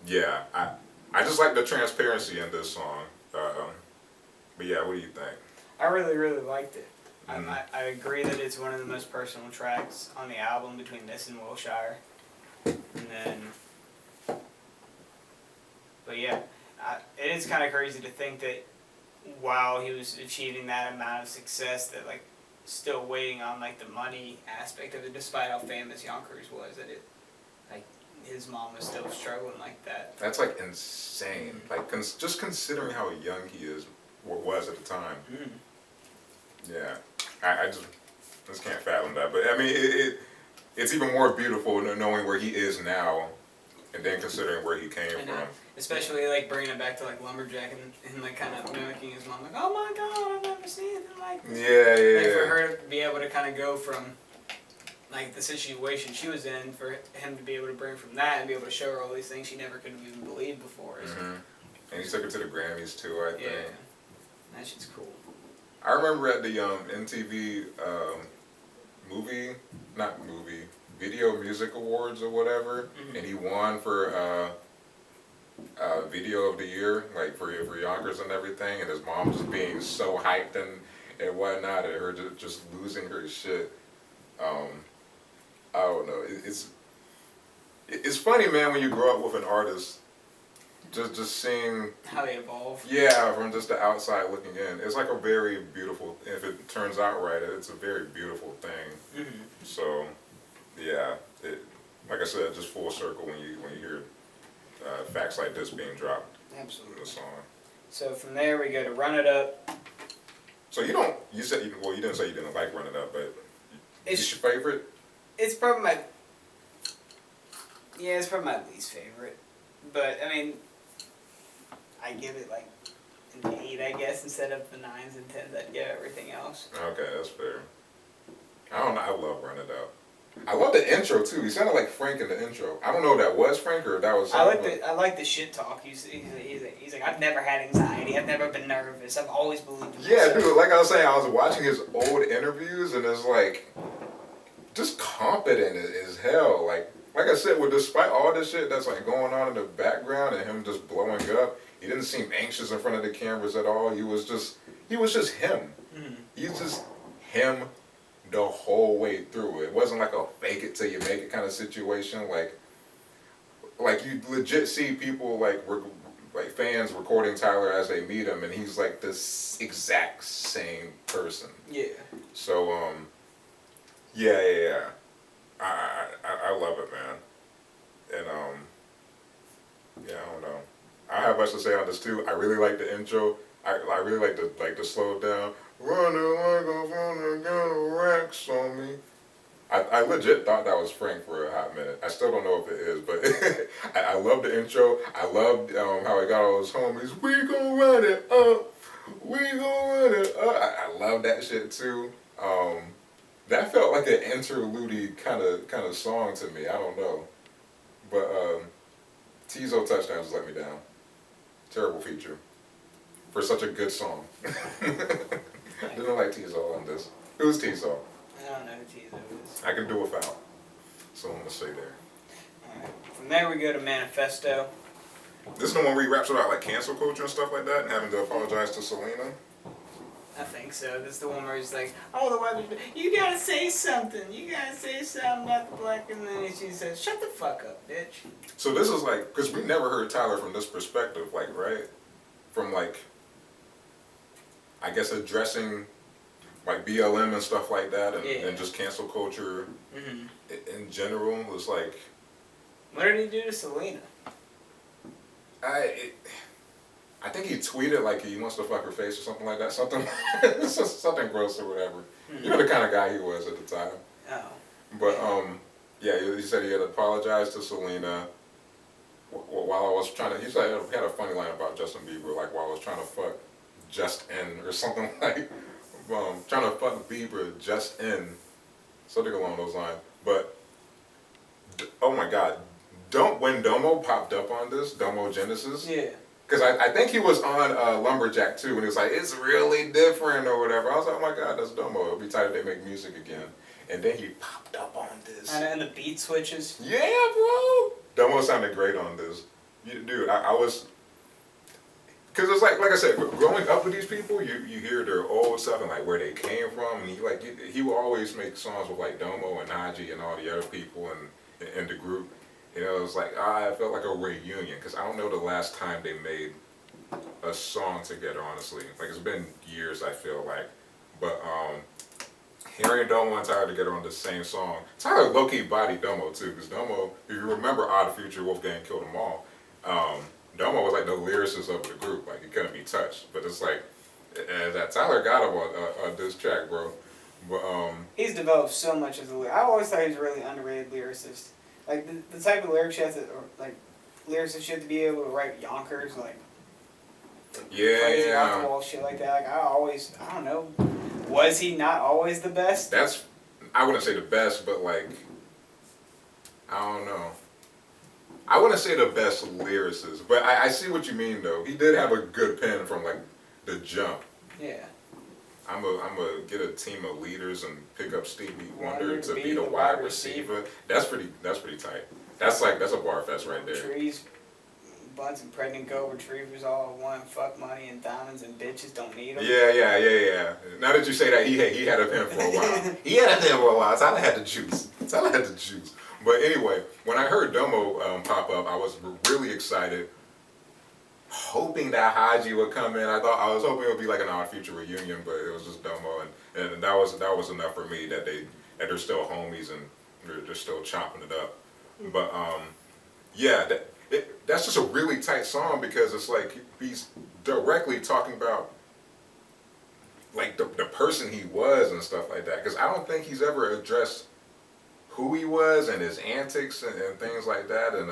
yeah, I just like the transparency in this song. But yeah, what do you think? I really, really liked it. I agree that it's one of the most personal tracks on the album between this and Wilshire. And then, but yeah, it is kind of crazy to think that while he was achieving that amount of success, that like still waiting on like the money aspect of it, despite how famous Yonkers was, that it like his mom was still struggling like that. That's like insane. Like just considering how young he is, or was at the time. Mm. Yeah, I just can't fathom that. But I mean, it's even more beautiful knowing where he is now, and then considering where he came from. Especially like bringing it back to like Lumberjack and like kind of mimicking his mom, like, oh my God, I've never seen anything like this. Yeah. Like for her to be able to kind of go from like the situation she was in, for him to be able to bring from that and be able to show her all these things she never could have even believed before. Mm-hmm. And he took her to the Grammys too, I think. Yeah, that shit's cool. I remember at the MTV Video Music Awards or whatever, and he won for Video of the Year, like for Yonkers and everything, and his mom just being so hyped and whatnot, and her just losing her shit. I don't know. It's funny, man, when you grow up with an artist. Just seeing how they evolve. Yeah, from just the outside looking in, it's like a very beautiful. If it turns out right, it's a very beautiful thing. Mm-hmm. So, yeah, like I said, just full circle when you hear facts like this being dropped. Absolutely. In the song. So from there we go to Run It Up. So you didn't say you didn't like Run It Up, but it's your favorite. It's probably my least favorite, but I mean. I give it like an 8, I guess, instead of the 9s and 10s I'd give everything else. Okay, that's fair. I don't know. I love Run It Up. I love the intro too. He sounded like Frank in the intro. I don't know if that was Frank or if that was. I like the shit talk. He's like, I've never had anxiety. I've never been nervous. I've always believed in myself. Yeah, dude. Like I was saying, I was watching his old interviews and it's like just confident as hell. Like I said, despite all this shit that's like going on in the background and him just blowing up. He didn't seem anxious in front of the cameras at all. He was just him. Mm-hmm. He's just him the whole way through. It wasn't like a fake it till you make it kind of situation. Like you legit see people like fans recording Tyler as they meet him, and he's like this exact same person. Yeah. So yeah. I love it, man. And yeah, I don't know. I have much to say on this too. I really like the intro. I really like the slow down. Running like a running, got racks on me. I legit thought that was Frank for a hot minute. I still don't know if it is, but I love the intro. I loved how he got all his homies. We gon' run it up. We gon' run it up. I love that shit too. That felt like an interlude kind of song to me. I don't know, but Tizo Touchdowns let me down. Terrible feature for such a good song. Didn't like Tizo on this. Who's Tizo? I don't know who Tizo is. I can do without. So I'm gonna say there. From there we go to Manifesto. This is the one where he raps about like cancel culture and stuff like that, and having to apologize to Selena. I think so. This is the one where he's like, "Oh, the weather. You gotta say something. You gotta say something about the black." And then she says, "Shut the fuck up, bitch." So this is like, because we never heard Tyler from this perspective, like, right? From like, I guess addressing like BLM and stuff like that, and just cancel culture in general. Was like, what did he do to Selena? I think he tweeted like he wants to fuck her face or something like that. Something, something gross or whatever. You know the kind of guy he was at the time. Oh. But yeah, he said he had apologized to Selena while I was trying to. He said he had a funny line about Justin Bieber, like while I was trying to fuck just in or something like, trying to fuck Bieber just in, something along those lines. But oh my God, when Domo popped up on this, Domo Genesis. Yeah. Because I think he was on Lumberjack too, and he was like, it's really different or whatever. I was like, oh my God, that's Domo. It'll be tight if they make music again. And then he popped up on this. And the beat switches. Yeah, bro. Domo sounded great on this. Dude, I was... Because it's like I said, growing up with these people, you hear their old stuff and like where they came from. And he will always make songs with like Domo and Haji and all the other people in the group. You know, it was like, I felt like a reunion, because I don't know the last time they made a song together, honestly. Like, it's been years, I feel like. But hearing Domo and Tyler together on the same song, Tyler low-key bodied Domo, too, because Domo, if you remember Odd Future, Wolfgang Killed Them All, Domo was like the lyricist of the group. Like, he couldn't be touched. But it's like, that Tyler got him on this track, bro. But he's developed so much as a lyricist. I always thought he was a really underrated lyricist. Like, the type of lyrics you have to, or, like, lyricists you have to be able to write yonkers, like, crazy off the wall shit like that. Like, I don't know, was he not always the best? I wouldn't say the best, but like, I don't know. I wouldn't say the best lyricist, but I see what you mean though. He did have a good pen from like the jump. Yeah. I'm a get a team of leaders and pick up Stevie Wonder to be the wide receiver. That's pretty tight. That's a bar fest right there. Trees, bunch of pregnant gold retrievers all want fuck money and diamonds and bitches don't need them. Yeah. Now that you say that, he had a pen for a while. He had a pen for a while. Tyler had the juice. But anyway, when I heard Domo pop up, I was really excited. Hoping that Haji would come in. I was hoping it would be like an Odd Future reunion, but it was just Domo, and that was enough for me that they're still homies and they're still chopping it up. But yeah, that's just a really tight song because it's like he's directly talking about like the person he was and stuff like that. Because I don't think he's ever addressed who he was and his antics and things like that, and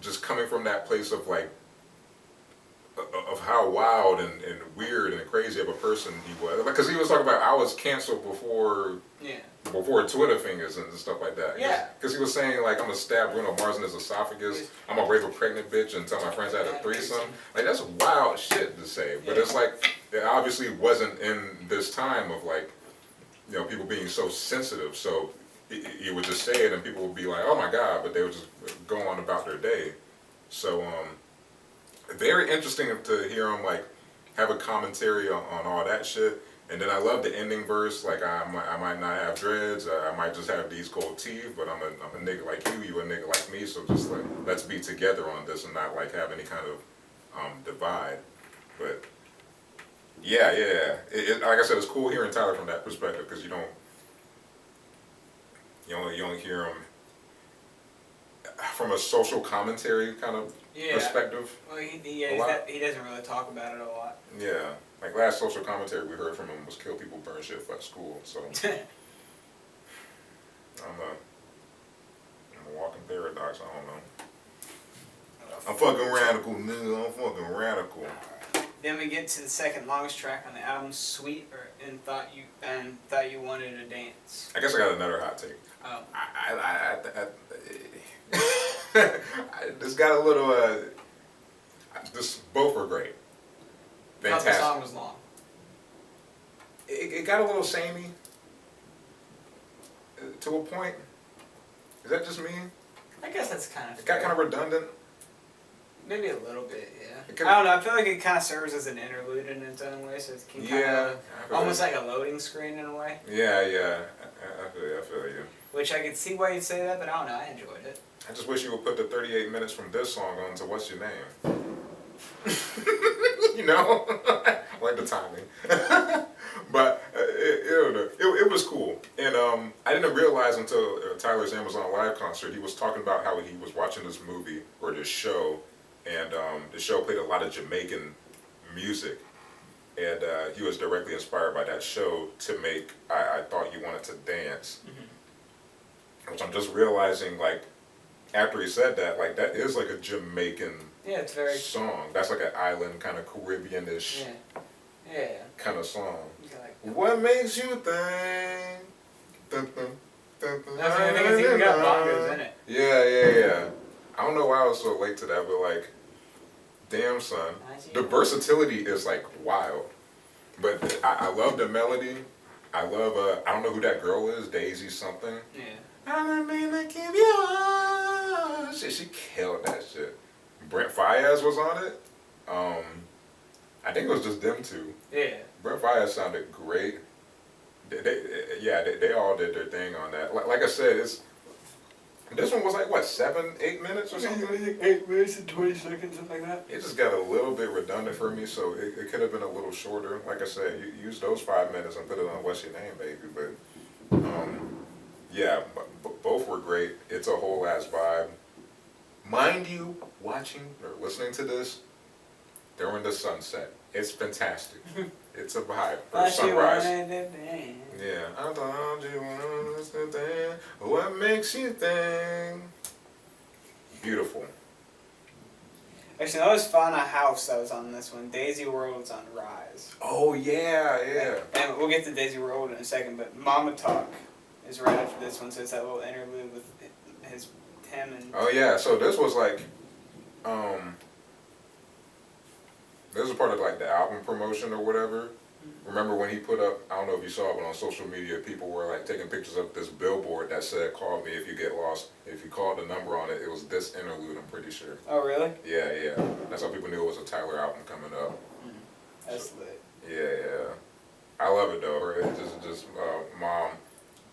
just coming from that place of like. Of how wild and weird and crazy of a person he was, because he was talking about I was canceled before Twitter fingers and stuff like that. Yeah. Because he was saying like I'm gonna stab Bruno Mars in his esophagus, I'm gonna rape a pregnant bitch and tell my friends I had a threesome. Like that's wild shit to say, but it's like it obviously wasn't in this time of like people being so sensitive. So he would just say it and people would be like, oh my God, but they would just go on about their day. So very interesting to hear him like have a commentary on all that shit. And then I love the ending verse, like I might not have dreads, I might just have these gold teeth, but I'm a nigga like you a nigga like me, so just like let's be together on this and not like have any kind of divide. But yeah, like I said, it's cool hearing Tyler from that perspective because you don't hear him from a social commentary kind of perspective. Well, he doesn't really talk about it a lot. Yeah, like last social commentary we heard from him was kill people, burn shit, fuck school. So I'm a walking paradox. I don't know. I'm fucking radical, nigga. I'm fucking radical. Then we get to the second longest track on the album, "Sweet," and thought you wanted to dance. I guess I got another hot take. Oh. This got a little. Both were great. Fantastic. The song was long. It got a little samey to a point. Is that just me? I guess that's kind of. It got kind of redundant. Maybe a little bit, yeah. Could, I don't know. I feel like it kind of serves as an interlude in its own way, so it can kind of almost like a loading screen in a way. Yeah. I feel you. Which I could see why you'd say that, but I don't know. I enjoyed it. I just wish you would put the 38 minutes from this song on to What's Your Name. You know, like the timing. But it was cool, and I didn't realize until Tyler's Amazon Live concert he was talking about how he was watching this movie or this show, and the show played a lot of Jamaican music, and he was directly inspired by that show to make I Thought You Wanted to Dance, which I'm just realizing like after he said that, like that is like a Jamaican it's very song. That's like an island kind of Caribbean-ish kind of song. Like, what makes you think? Dun, dun, dun, dun, that's the thing is even got bongos in it. Yeah. I don't know why I was so late to that, but like, damn son, the versatility is like wild. But I love the melody. I love I don't know who that girl is, Daisy something. Yeah. I don't mean to give you all. She killed that shit. Brent Faiyaz was on it. I think it was just them two. Yeah. Brent Faiyaz sounded great. They all did their thing on that. Like I said, this one was like what 7-8 minutes or something. 8 minutes and 20 seconds, something like that. It just got a little bit redundant for me, so it could have been a little shorter. Like I said, you use those 5 minutes and put it on What's Your Name, baby. But yeah, both were great. It's a whole ass vibe. Mind you, watching or listening to this during the sunset, it's fantastic. It's a vibe. Or sunrise. Yeah. I thought you wanted to dance. What makes you think? Beautiful. Actually, I always found a house that was on this one. Daisy World's on Rise. Oh yeah. And we'll get to Daisy World in a second, but Mama Talk is right after this one, so it's that little interlude with him and. Oh yeah. So this was like, this was part of like the album promotion or whatever. Remember when he put up, I don't know if you saw it, but on social media people were like taking pictures of this billboard that said, "Call me if you get lost." If you called the number on it, it was this interlude, I'm pretty sure. Oh really? Yeah. That's how people knew it was a Tyler album coming up. That's lit. Yeah. I love it though. Her just mom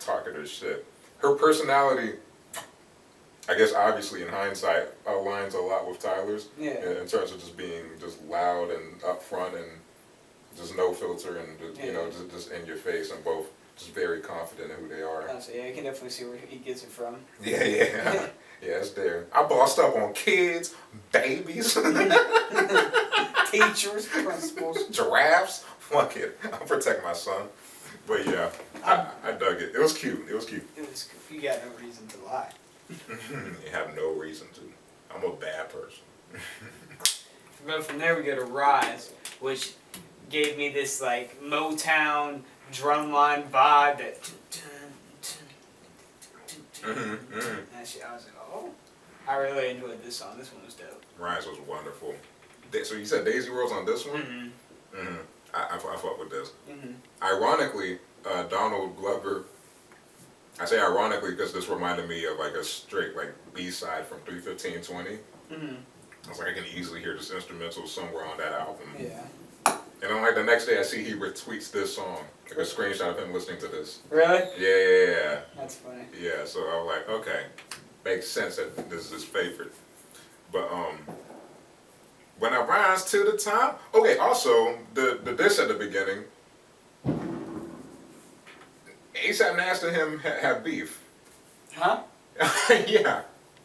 talking her shit. Her personality, I guess obviously in hindsight, aligns a lot with Tyler's. Yeah. In terms of just being just loud and upfront and just no filter and you know just in your face, and both just very confident in who they are. Honestly, yeah, I can definitely see where he gets it from. Yeah. Yeah, it's there. I bossed up on kids, babies, teachers, principals, giraffes. Fuck it, I'll protect my son. But yeah, I dug it. It was cute. It was cute. You got no reason to lie. You have no reason to. I'm a bad person. But from there we go to Rise, which gave me this like Motown drumline vibe that. That shit, I was like, oh. I really enjoyed this song. This one was dope. Rise was wonderful. So you said Daisy World's on this one? I fuck with this. Ironically, Donald Glover. I say ironically because this reminded me of like a straight like B-side from 31520. I was like, I can easily hear this instrumental somewhere on that album. Yeah. And then like the next day I see he retweets this song, like a screenshot of him listening to this. Really? Yeah. That's funny. Yeah, so I was like, okay, makes sense that this is his favorite. But when I rise to the top, okay. Also, the diss at the beginning, ASAP Nast and him have beef. Huh? Yeah,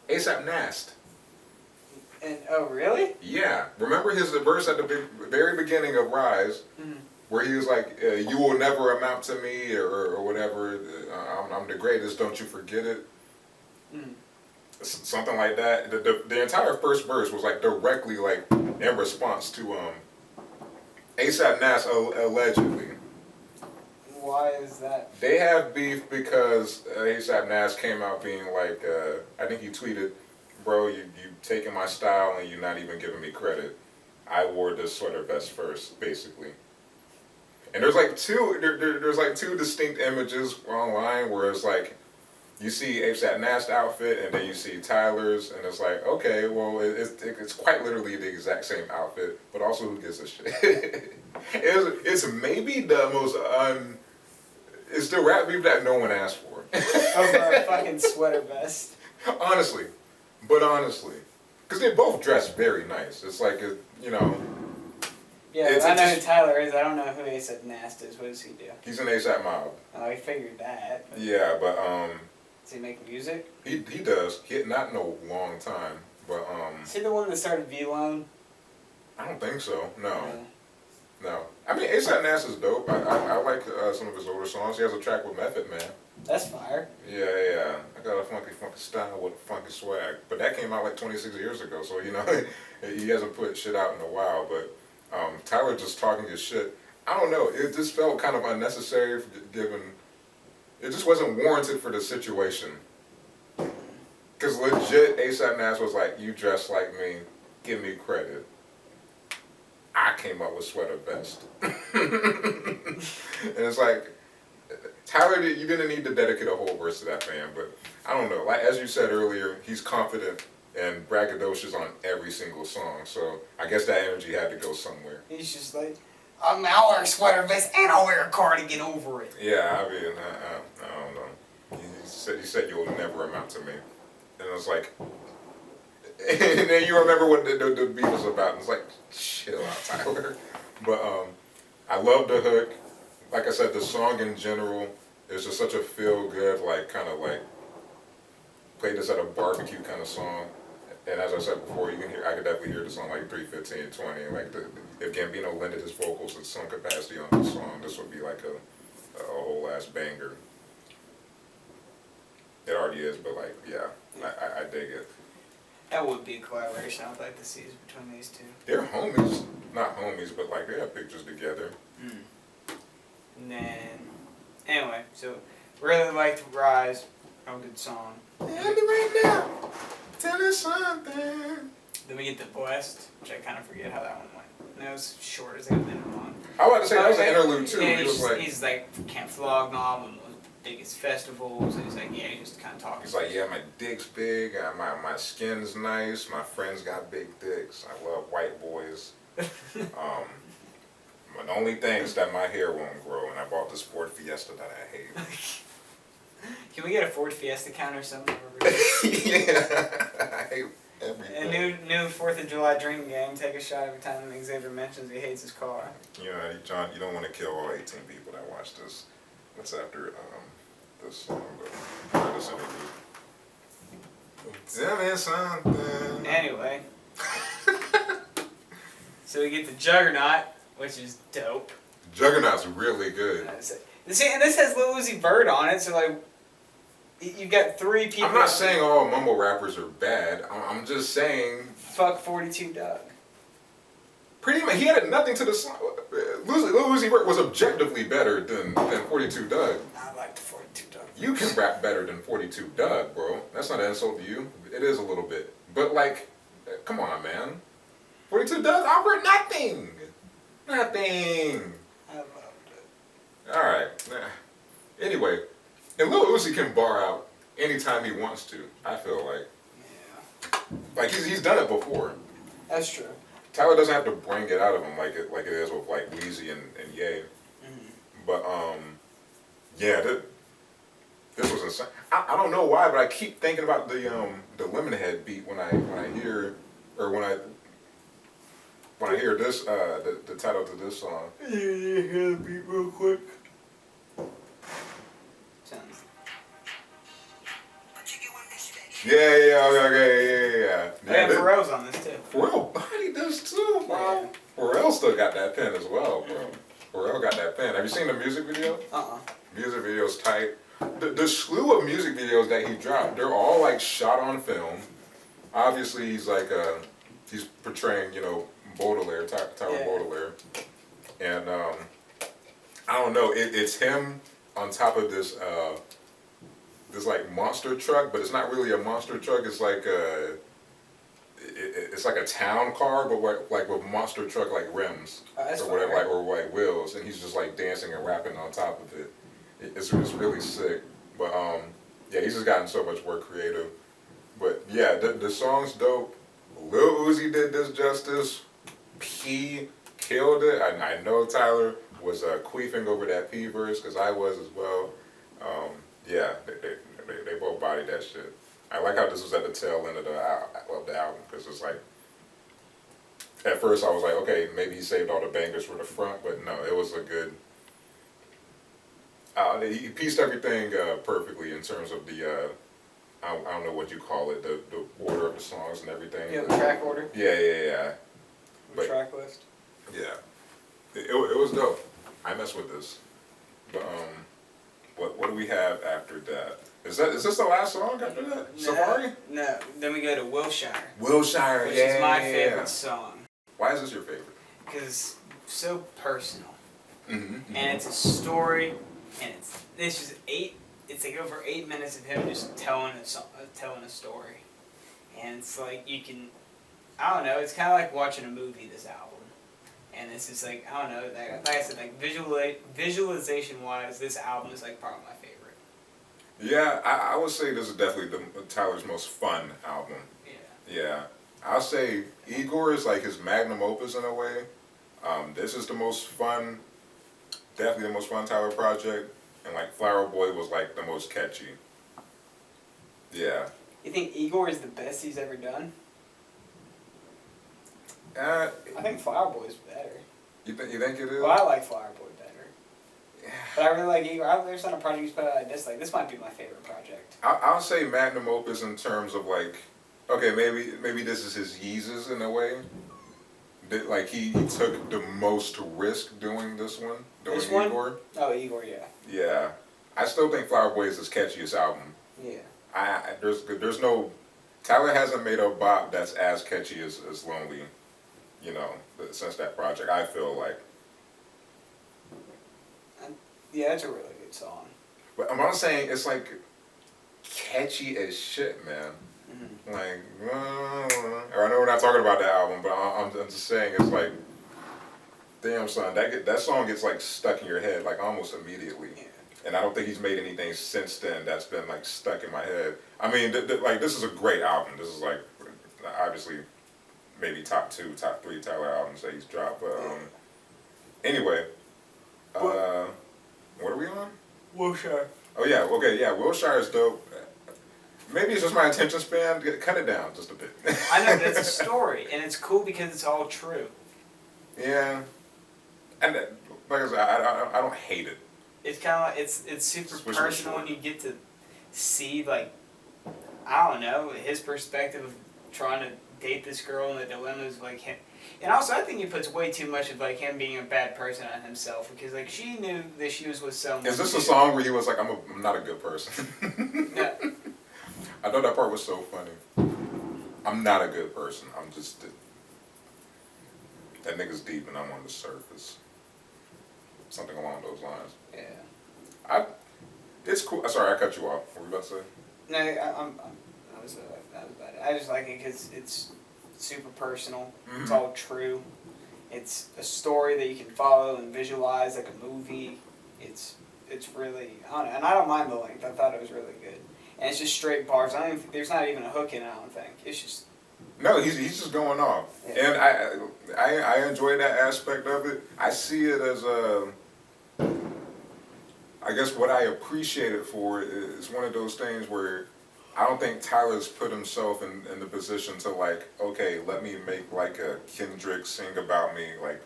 ASAP Nast. And oh really? Yeah, remember his verse at the very beginning of Rise, where he was like, "You will never amount to me," or whatever. I'm the greatest. Don't you forget it. Something like that. The entire first verse was like directly like in response to ASAP Nast allegedly. Why is that? They have beef because ASAP Nast came out being like, I think he tweeted, "Bro, you taking my style and you're not even giving me credit. I wore this sweater vest first, basically." And there's like two distinct images online where it's like you see ASAP Nast's outfit, and then you see Tyler's, and it's like, okay, well, it's quite literally the exact same outfit, but also who gives a shit? it's maybe the most it's the rap beef that no one asked for. Over a fucking sweater vest. Honestly, because they both dress very nice. It's like you know. Yeah, I know who Tyler is. I don't know who ASAP Nast is. What does he do? He's an ASAP Mob. Oh, I figured that. Yeah, but does he make music? He does. Not in a long time, but Is he the one that started V-Lone? I don't think so. No. Really? No. I mean, ASAP Nast is dope. I like some of his older songs. He has a track with Method Man. That's fire. Yeah. I got a funky style with a funky swag. But that came out like 26 years ago, so, you know, he hasn't put shit out in a while. But Tyler just talking his shit. I don't know. It just felt kind of unnecessary given... It just wasn't warranted for the situation. Because legit, ASAP Nast was like, you dress like me, give me credit. I came up with sweater vest. And it's like, Tyler, you didn't need to dedicate a whole verse to that man, but I don't know. Like as you said earlier, he's confident and braggadocious on every single song, so I guess that energy had to go somewhere. He's just like, I'll wear a sweater vest and I'll wear a cardigan over it. Yeah, I mean, I don't know. He said you'll never amount to me. And it's like, and then you remember what the beat was about, and it's like, chill out, Tyler. But I love the hook. Like I said, the song in general is just such a feel-good, like, kind of like, play this at a barbecue kind of song. And as I said before, I could definitely hear the song like 3:15, 20. Like, if Gambino lended his vocals at some capacity on this song, this would be like a whole ass banger. It already is, but like, yeah, I dig it. That would be a collaboration I would like to see between these two. They're homies. Not homies, but like they have pictures together. And then, anyway, so really liked Rise. Oh, good song. Tell me right now. Tell me something. Then we get to Blessed, which I kind of forget how that one went. And it was short as like a minute long. I was about to say that was an interlude too. Yeah, he's like Camp Flognom and the biggest festivals. And he's like, yeah, he's just kind of talking. He's like, yeah, my dick's big. My skin's nice. My friends got big dicks. I love white boys. The only thing is that my hair won't grow, and I bought this Ford Fiesta that I hate. Can we get a Ford Fiesta count or something? Yeah, I hate everything. A new 4th of July drinking game. Take a shot every time Xavier mentions he hates his car. You know, John, you don't want to kill all 18 people that watch this. That's after this song, but this interview. Tell me something. Anyway. So we get the Juggernaut, which is dope. Juggernaut's really good. See, and this has Lil Uzi Vert on it, so like, you've got 3 people. I'm not saying all mumble rappers are bad. I'm just saying. Fuck 42 Doug. Pretty much, he had nothing to the song. Lil Uzi Vert was objectively better than 42 Doug. I like the 42 Doug. You can rap better than 42 Doug, bro. That's not an insult to you. It is a little bit. But like, come on, man. 42 Doug offered nothing. Nothing. I loved it. Alright. Anyway, and Lil Uzi can bar out anytime he wants to, I feel like. Yeah. Like, he's done it before. That's true. Tyler doesn't have to bring it out of him like it is with like Weezy and Ye. But yeah, this was insane. I don't know why, but I keep thinking about the Lemonhead beat when I hear this the title to this song. Yeah, hear the beat real quick. Sounds. Yeah. Yeah, Pharrell's on this too. Pharrell body does too, bro. Yeah. Pharrell still got that pen as well, bro. Pharrell got that pen. Have you seen the music video? Music video's tight. The slew of music videos that he dropped, they're all like shot on film. Obviously, he's like he's portraying, you know, Baudelaire, Tyler Baudelaire, and I don't know. It's him on top of this like monster truck, but it's not really a monster truck. It's like it's like a town car, but like with monster truck like rims or whatever, like or like wheels, and he's just like dancing and rapping on top of it. It's really sick. But Yeah, he's just gotten so much more creative. But yeah, the song's dope. Lil Uzi did this justice. P killed it. I know Tyler was queefing over that P verse because I was as well. Yeah, they both bodied that shit. I like how this was at the tail end of the album because it's like, at first I was like, okay, maybe he saved all the bangers for the front, but no, it was a good. He pieced everything perfectly in terms of the. I don't know what you call it, the order of the songs and everything. Yeah, the track order. Yeah. The track list. Yeah, it was dope. I mess with this. But what do we have after that? Is this the last song after that? No, Safari? No. Then we go to Wilshire. Wilshire, which is my favorite song. Why is this your favorite? Because it's so personal. Mm-hmm. And it's a story, and it's just it's like over 8 minutes of him just telling a story. And it's like I don't know, it's kind of like watching a movie, this album. And it's just like, I don't know, like I said, like visualization-wise, this album is like probably my favorite. Yeah, I would say this is definitely Tyler's most fun album. Yeah. I'll say Igor is like his magnum opus in a way. This is the most fun, definitely the most fun Tyler project. And like Flower Boy was like the most catchy. Yeah. You think Igor is the best he's ever done? I think Flower Boy's better. You think it is? Well, I like Flower Boy better. Yeah. But I really like Igor. There's not a project he's put out I dislike. This might be my favorite project. I'll say magnum opus in terms of like, okay, maybe this is his Yeezus in a way. That like he took the most risk doing this one, doing Igor. Oh, Igor, yeah. Yeah, I still think Flower Boy is his catchiest album. Yeah. There's no, Tyler hasn't made a bop that's as catchy as Lonely, since that project. I feel like. Yeah, it's a really good song. But I'm not saying it's like catchy as shit, man. Mm-hmm. Like, or I know we're not talking about that album, but I'm just saying it's like, damn son, that song gets like stuck in your head like almost immediately. Yeah. And I don't think he's made anything since then that's been like stuck in my head. I mean, like this is a great album. This is like obviously maybe top 2, top 3 Tyler albums that he's dropped. But anyway, what are we on? Wilshire. Oh yeah, okay, yeah. Wilshire is dope. Maybe it's just my attention span. Cut it down just a bit. I know, that's a story, and it's cool because it's all true. Yeah, and like I said, I don't hate it. It's kind of like, it's super personal when you get to see, like, I don't know, his perspective of trying to date this girl and the dilemmas of like him. And also, I think he puts way too much of like him being a bad person on himself because like she knew that she was with someone. Is this a song where he was like, I'm not a good person? No. I thought that part was so funny. I'm not a good person. I'm just that nigga's deep and I'm on the surface. Something along those lines. Yeah. It's cool. Sorry, I cut you off. What were you about to say? No, that was about it. I just like it because it's super personal. Mm-hmm. It's all true. It's a story that you can follow and visualize like a movie. It's really, I don't know, and I don't mind the length. I thought it was really good. And it's just straight bars. There's not even a hook in it, I don't think. It's just... No, he's just going off. Yeah. And I enjoy that aspect of it. I see it as I guess what I appreciate it for is one of those things where I don't think Tyler's put himself in the position to like, okay, let me make like a Kendrick Sing About Me, like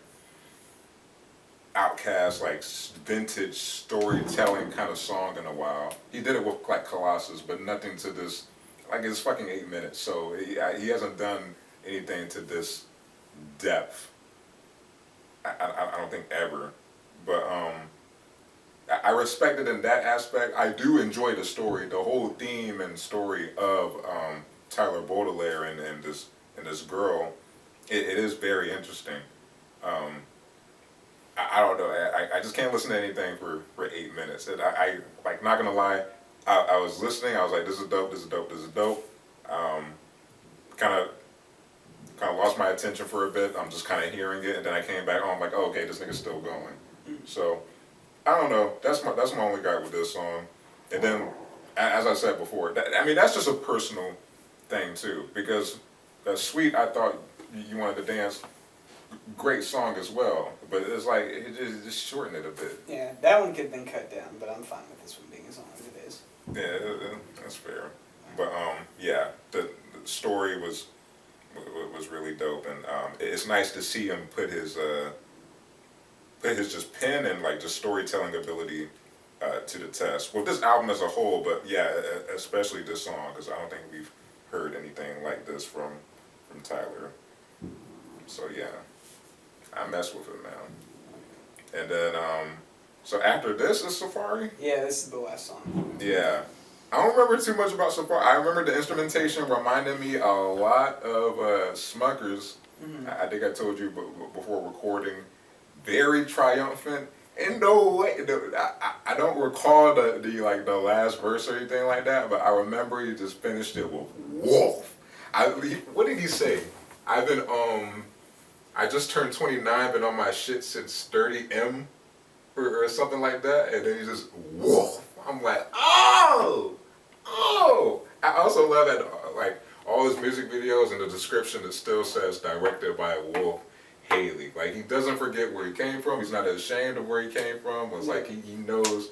Outkast, like vintage storytelling kind of song in a while. He did it with like Colossus, but nothing to this, like it's fucking 8 minutes. So he hasn't done anything to this depth. I don't think ever, but I respect it in that aspect. I do enjoy the story, the whole theme and story of Tyler Baudelaire and this girl. It is very interesting. I don't know. I just can't listen to anything for 8 minutes. And I like, not gonna lie, I was listening. I was like, this is dope. This is dope. This is dope. Kind of lost my attention for a bit. I'm just kind of hearing it, and then I came back on. I'm like, oh, okay, this nigga's still going. So I don't know. That's my only guy with this song. And then as I said before, I mean, that's just a personal thing too, because Sweet, I thought you wanted to dance, great song as well, but it's like, it just shortened it a bit. Yeah, that one could have been cut down, but I'm fine with this one being as long as it is. Yeah, that's fair. But yeah, the story was really dope, and it's nice to see him put his just pen and like just storytelling ability to the test. Well, this album as a whole, but yeah, especially this song, because I don't think we've heard anything like this from Tyler. So yeah, I mess with it, man. And then so after this is Safari. Yeah, this is the last song. Yeah. I don't remember too much about Safari. I remember the instrumentation reminded me a lot of Smuckers. Mm-hmm. I think I told you before recording. Very triumphant. In no way, I don't recall the last verse or anything like that, but I remember he just finished it with wolf. What did he say? I just turned 29, been on my shit since 30M or something like that, and then he just wolf. I'm like, oh. I also love that like all his music videos and the description it still says directed by Wolf Haley. Like he doesn't forget where he came from. He's not ashamed of where he came from. It's like he knows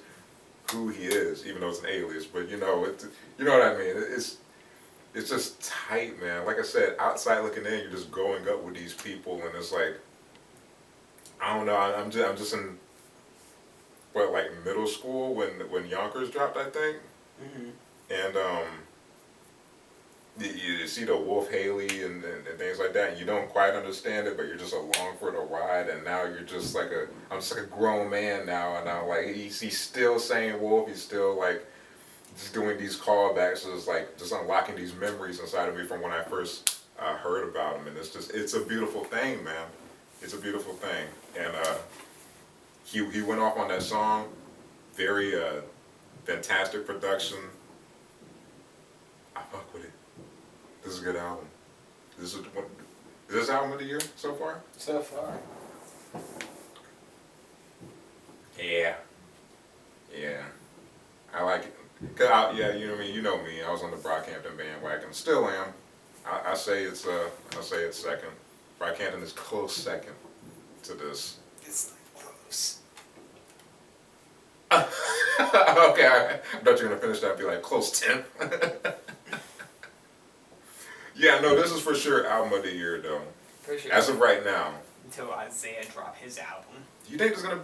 who he is, even though it's an alias. But you know what I mean. It's just tight, man. Like I said, outside looking in, you're just growing up with these people, and it's like I don't know. I'm just in like middle school when Yonkers dropped, I think. Mm-hmm. And you see the Wolf Haley and things like that, and you don't quite understand it, but you're just along for the ride. And now you're just like I'm just like a grown man now, and I'm like he's still saying Wolf. He's still like just doing these callbacks. So it's like just unlocking these memories inside of me from when I first heard about him, and it's a beautiful thing, man. It's a beautiful thing, and he went off on that song, very fantastic production. I fuck with it. This is a good album. Is this album of the year so far? So far. Yeah. I like it. Cause you know what I mean. You know me. I was on the Brockhampton bandwagon. Still am. I say it's second. Brockhampton is close second to this. It's like close. Okay, I thought you were gonna finish that and be like close 10th. Yeah, no, this is for sure album of the year though. For sure. As of right now. Until Isaiah drop his album. You think it's gonna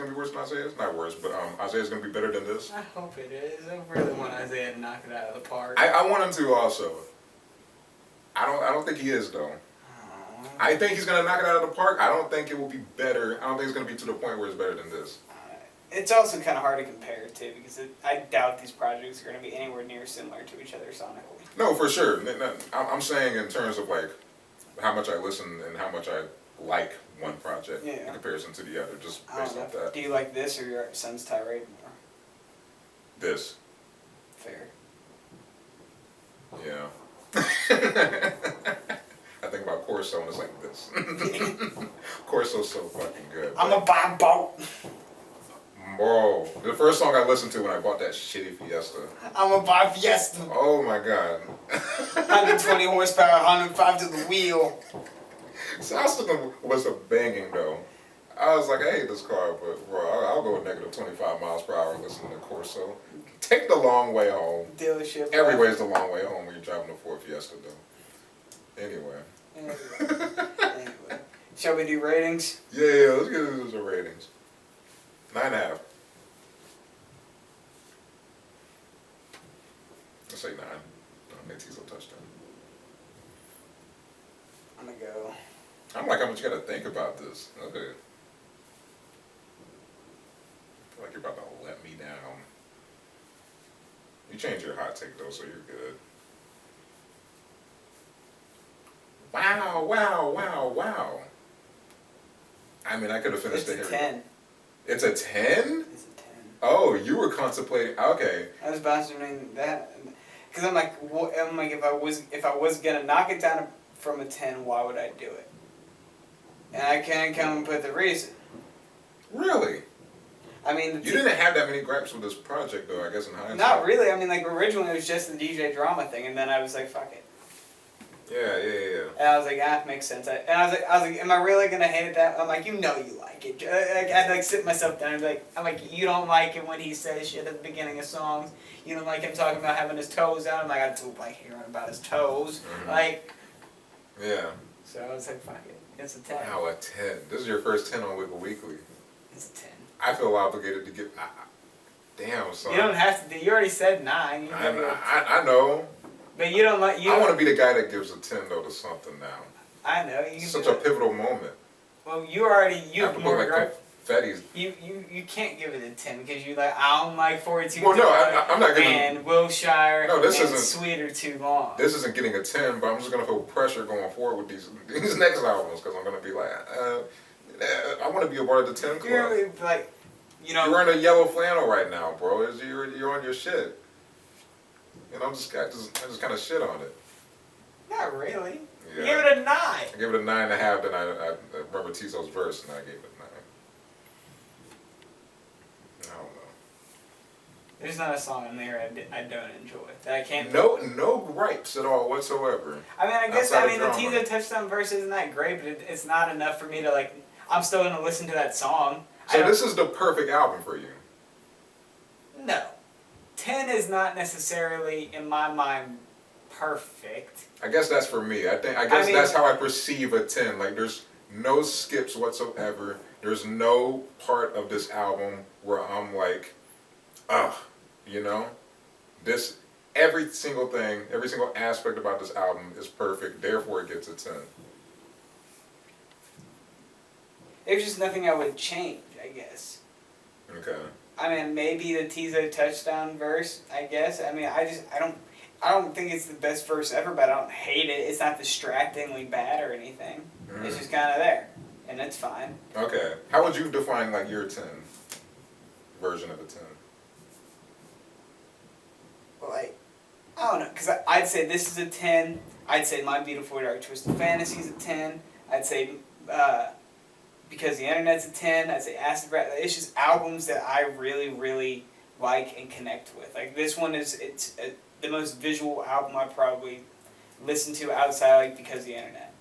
be worse than Isaiah's? Not worse, but Isaiah's gonna be better than this. I hope it is. I really want Isaiah to knock it out of the park. I want him to also. I don't think he is though. Aww. I think he's gonna knock it out of the park. I don't think it will be better. I don't think it's gonna be to the point where it's better than this. It's also kind of hard to compare too, because I doubt these projects are going to be anywhere near similar to each other sonically. No, for sure. I'm saying in terms of like how much I listen and how much I like one project in comparison to the other, just based off that. Do you like this or your son's tirade more? This. Fair. Yeah. I think about Corso and it's like this. Corso's so fucking good. I'm a buy boat. Bro, the first song I listened to when I bought that shitty Fiesta. I'm a buy Fiesta. Oh my god. 120 horsepower, 105 to the wheel. So I still was a banging though. I was like, I hate this car, but bro, I'll go with negative 25 miles per hour listening to Corso. Take the long way home. Dealership. Every way's the long way home when you're driving a Ford Fiesta though. Anyway. Shall we do ratings? Yeah, let's get into the ratings. 9.5. Let's say 9. Matisse will touchdown. I'm gonna go. I'm like, how much you gotta think about this? Okay. I feel like you're about to let me down. You changed your hot take though, so you're good. Wow. I mean, I could have finished It's the a 10. It's a 10? It's a 10. Oh, you were contemplating. Okay. I was bouncing that because I'm like, if I was gonna knock it down from a 10, why would I do it? And I can't come up with a reason. Really? I mean, You didn't have that many gripes with this project, though, I guess, in hindsight. not really. I mean, like, originally it was just the DJ drama thing, and then I was like, fuck it. Yeah. And I was like, makes sense. And I was like, am I really gonna hate that? I'm like, you know you like it. I'd like sit myself down and be like, I'm like, you don't like it when he says shit at the beginning of songs. You don't like him talking about having his toes out. I'm like, I don't like hearing about his toes. Mm-hmm. Like. Yeah. So I was like, fuck it. It's a 10. Wow, a 10. This is your first 10 on Wigga Weekly. It's a 10. I feel obligated to give. Damn, son. You don't have to. You already said 9. I know. But you don't like. I want to be the guy that gives a 10 though to something now. I know. Such a pivotal moment. Well, you already. You have more regret. Confetti's. You can't give it a 10 because you like I don't like 42. Well, no, I'm not giving. And Wilshire. No, this and isn't. Sweet or Too Long. This isn't getting a 10, but I'm just gonna feel pressure going forward with these next albums because I'm gonna be like, I want to be a part of the 10 club. You're like, you know. You're in a yellow flannel right now, bro. You're on your shit. And I just kind of shit on it. Not really. Yeah. You gave it a 9. I gave it a 9.5. Then I remember Tizo's verse, and I gave it a 9. I don't know. There's not a song in there I don't enjoy that I can't. No gripes at all whatsoever. I mean, I guess Outside the of drama. Tizo touchdown verse isn't that great, but it's not enough for me to like. I'm still gonna listen to that song. So this is the perfect album for you. No. 10 is not necessarily, in my mind, perfect. I guess that's for me. I guess that's how I perceive a 10. Like there's no skips whatsoever. There's no part of this album where I'm like, ugh, you know? Every single thing, every single aspect about this album is perfect, therefore it gets a 10. There's just nothing I would change, I guess. Okay. I mean, maybe the Tizo touchdown verse, I guess. I mean, I don't think it's the best verse ever, but I don't hate it. It's not distractingly bad or anything. It's just kind of there, and it's fine. Okay. How would you define like your 10 version of a 10? Well, like, I don't know, because I'd say this is a 10. I'd say My Beautiful Dark Twisted Fantasy is a 10. I'd say Because the Internet's a 10. I'd say Acid Rap. It's just albums that I really, really like and connect with. Like this one is the most visual album I probably listen to outside like Because of the Internet.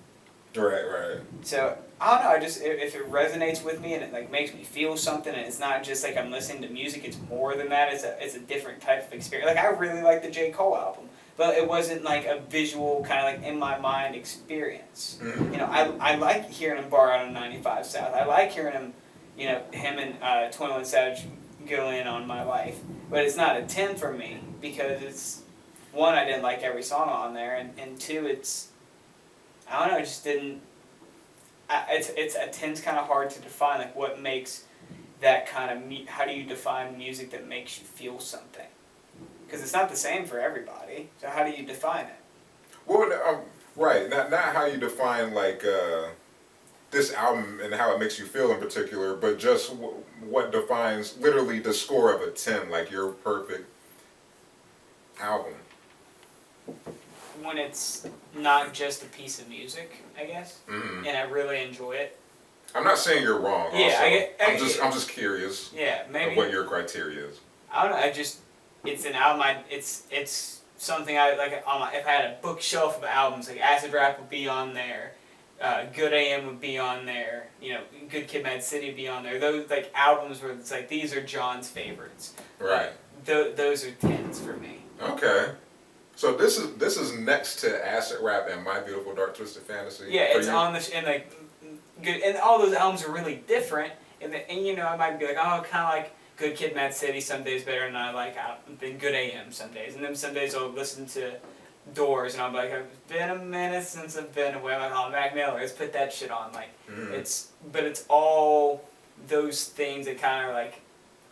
Right. So I don't know. I just if it resonates with me and it like makes me feel something, and it's not just like I'm listening to music. It's more than that. It's a different type of experience. Like I really like the J. Cole album, but it wasn't like a visual kind of like in my mind experience. Mm-hmm. You know, I like hearing him bar out on 95 South. I like hearing him, you know, him and 21 Savage go in on My Life. But it's not a 10 for me because it's one, I didn't like every song on there, and two, it's I don't know, it just didn't. It's a 10's kind of hard to define. Like, what makes that kind of how do you define music that makes you feel something? Because it's not the same for everybody. So how do you define it? Well, right. Not how you define like this album and how it makes you feel in particular, but just what defines literally the score of a 10, like your perfect album. When it's not just a piece of music, I guess, and I really enjoy it. I'm not saying you're wrong. Yeah, also. I'm just curious. Yeah, maybe. Of what your criteria is. I don't know. It's an album. It's something I like. If I had a bookshelf of albums, like Acid Rap would be on there, Good AM would be on there. You know, Good Kid, Mad City would be on there. Those like albums where it's like these are John's favorites. Right. Those are 10s for me. Okay. So this is next to Acid Rap and My Beautiful Dark Twisted Fantasy. Yeah, it's on the and like good, and all those albums are really different. And you know, I might be like, oh, kind of like Good Kid, Mad City. Some days better than I like than Good AM. Some days, and then some days I'll listen to Doors, and I'll be like, it's been a minute since I've been away. I'm like, oh, Mac Miller, let's put that shit on. Like, but it's all those things that kind of like,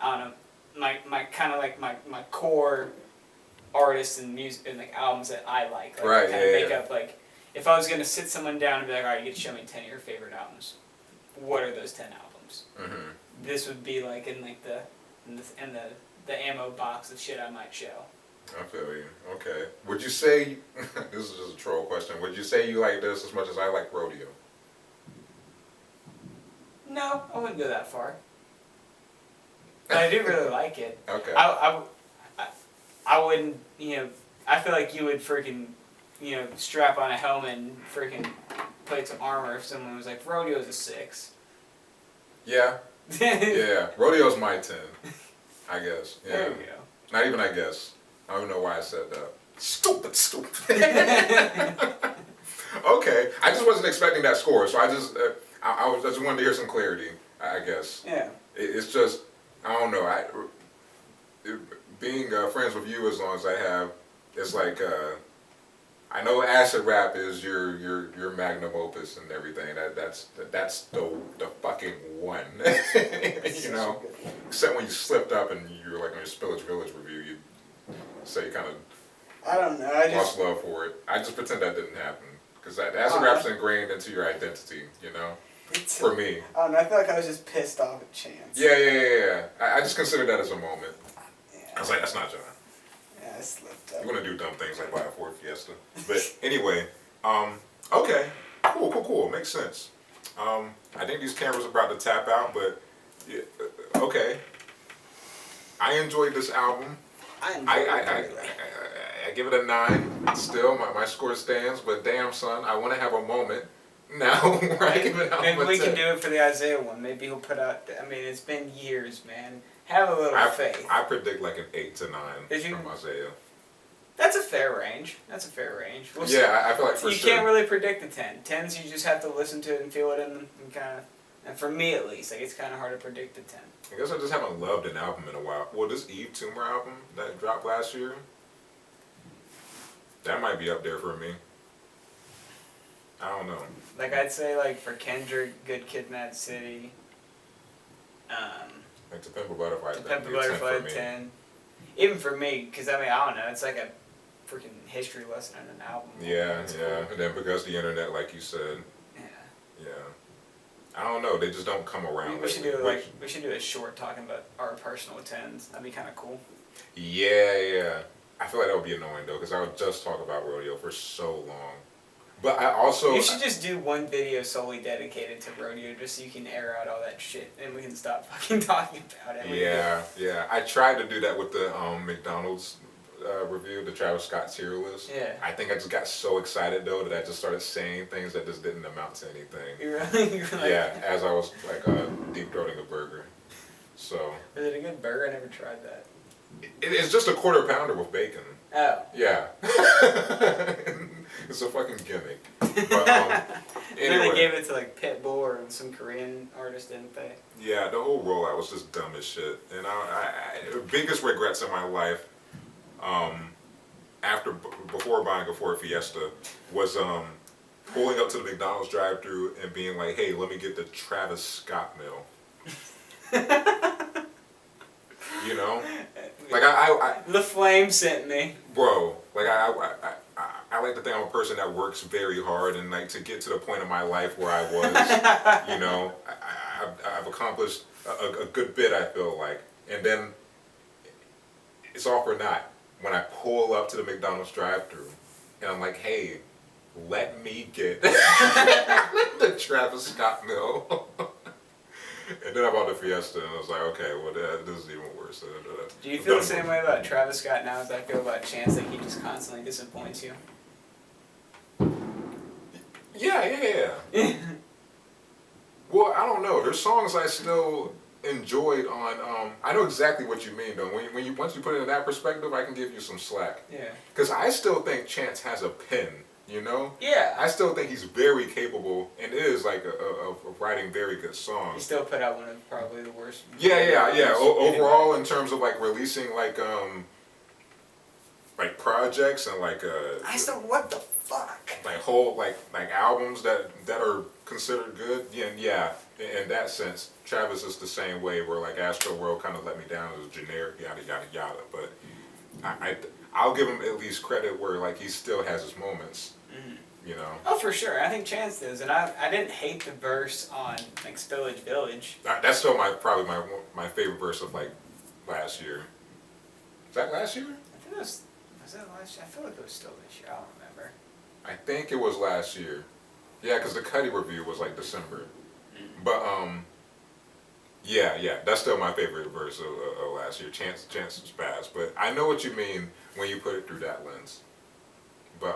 I don't know, my kind of like my core artists and music and like albums that I like right, kind of make up like if I was gonna sit someone down and be like, all right, you get to show me 10 of your favorite albums. What are those 10 albums? Mm-hmm. This would be like in like the ammo box of shit I might show. I feel you. Okay. Would you say this is just a troll question? Would you say you like this as much as I like Rodeo? No, I wouldn't go that far. But I do really like it. Okay. I wouldn't, I feel like you would freaking, strap on a helmet and freaking plate some armor if someone was like, rodeo's a 6. Yeah. Yeah. Rodeo's my 10. I guess. Yeah. There we go. Not even I guess. I don't even know why I said that. Stupid. Okay. I just wasn't expecting that score, so I just wanted to hear some clarity, I guess. Yeah. It's just, I don't know. Being friends with you as long as I have, it's like, I know acid rap is your magnum opus and everything. That's the fucking one. You know, except when you slipped up and you were like on your Spillage Village review, you say you kind of I don't know. I lost love for it. I just pretend that didn't happen because acid rap's ingrained into your identity. You know, for me. I don't know. I feel like I was just pissed off at Chance. Yeah. I just consider that as a moment. Yeah. I was like, that's not John. Yeah, I slipped up. You want to do dumb things like buy a Ford Fiesta. But anyway, okay. Cool. Makes sense. I think these cameras are about to tap out, but yeah, okay. I enjoyed this album. I give it a 9. Still, my score stands, but damn son, I want to have a moment now where I give it out. Maybe we can do it for the Isaiah one. Maybe he'll put out, it's been years, man. Have a little faith. I predict like an 8 to 9 from Isaiah. That's a fair range. We'll see. Yeah, I feel like for sure. You can't really predict the 10. 10s, you just have to listen to it and feel it and kind of, and for me at least, like it's kind of hard to predict the 10. I guess I just haven't loved an album in a while. Well, this Eve Tumor album that dropped last year, that might be up there for me. I don't know. Like I'd say, like for Kendrick, Good Kid, Mad City. Like To Pimp a Butterfly. To Pimp a Butterfly 10. Even for me, because I don't know, it's like a freaking history lesson in an album. Yeah. And then because the internet, like you said. Yeah. I don't know. They just don't come around. We should do a short talking about our personal 10s. That'd be kind of cool. Yeah. I feel like that would be annoying though, because I would just talk about rodeo for so long. But I also... You should just do one video solely dedicated to rodeo just so you can air out all that shit and we can stop fucking talking about it. Yeah. I tried to do that with the McDonald's review, the Travis Scott tier list. Yeah. I think I just got so excited though that I just started saying things that just didn't amount to anything. You really? Yeah, as I was like deep throating a burger. So... Was it a good burger? I never tried that. It's just a quarter pounder with bacon. Oh. Yeah. It's a fucking gimmick. But Then anyway. they gave it to like Pitbull or some Korean artist, didn't they? Yeah, the whole rollout was just dumb as shit. And biggest regrets in my life, before buying a Ford Fiesta, was pulling up to the McDonald's drive-thru and being like, "Hey, let me get the Travis Scott meal." You know, like The Flame sent me. Bro, like I like to think I'm a person that works very hard, and like to get to the point of my life where I was, you know, I've accomplished a good bit, I feel like, and then it's all for naught when I pull up to the McDonald's drive-thru and I'm like, hey, let me get the Travis Scott meal. And then I bought the Fiesta, and I was like, okay, well, this is even worse. Do you feel the same way about Travis Scott now as I feel about Chance, that he just constantly disappoints you? Yeah. Well, I don't know. There's songs I still enjoyed on. I know exactly what you mean, though. Once you put it in that perspective, I can give you some slack. Yeah. Because I still think Chance has a pen. You know? Yeah. I still think he's very capable and is like of writing very good songs. He still put out one of probably the worst. Yeah. Overall, in terms of like releasing like projects and like I still, what the fuck? like whole like albums that are considered good. Yeah. In that sense, Travis is the same way. Where like Astro World kind of let me down as generic, yada. But I'll give him at least credit where like he still has his moments. You know. Oh, for sure. I think Chance does, and I didn't hate the verse on like Spillage Village. That's still probably my favorite verse of like last year. Is that last year? I think was that last year? I feel like it was still this year. I don't remember. I think it was last year. Yeah, because the Cuddy review was like December. But Yeah, that's still my favorite verse of last year. Chances past, but I know what you mean when you put it through that lens. But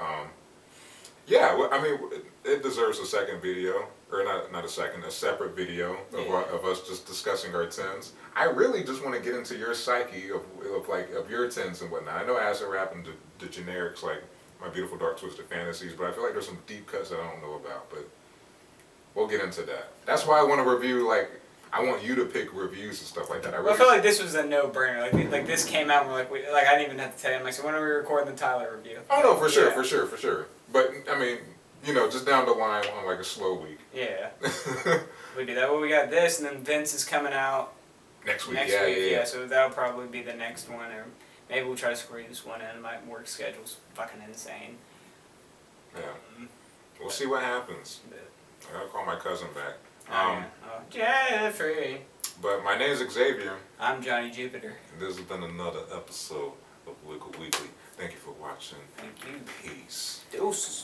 yeah, well, I mean, it deserves a second video, or not a second, a separate video of us just discussing our tens. I really just want to get into your psyche of your tens and whatnot. I know acid rap and the generics like My Beautiful Dark Twisted Fantasies, but I feel like there's some deep cuts that I don't know about. But we'll get into that. That's why I want to review I want you to pick reviews and stuff like that. I feel like this was a no-brainer. Like this came out, and we're like I didn't even have to tell you. I'm like, so when are we recording the Tyler review? Oh no, for sure. But I mean, just down the line on like a slow week. Yeah. We do that. Well, we got this, and then Vince is coming out next week. Yeah. So that'll probably be the next one, or maybe we'll try to squeeze this one in. My work schedule's fucking insane. Yeah. We'll see what happens. I gotta call my cousin back. Jeffrey. But my name is Xavier. I'm Johnny Jupiter. And this has been another episode of Wigga Weekly. Thank you for watching. Thank you. Peace. Deuces.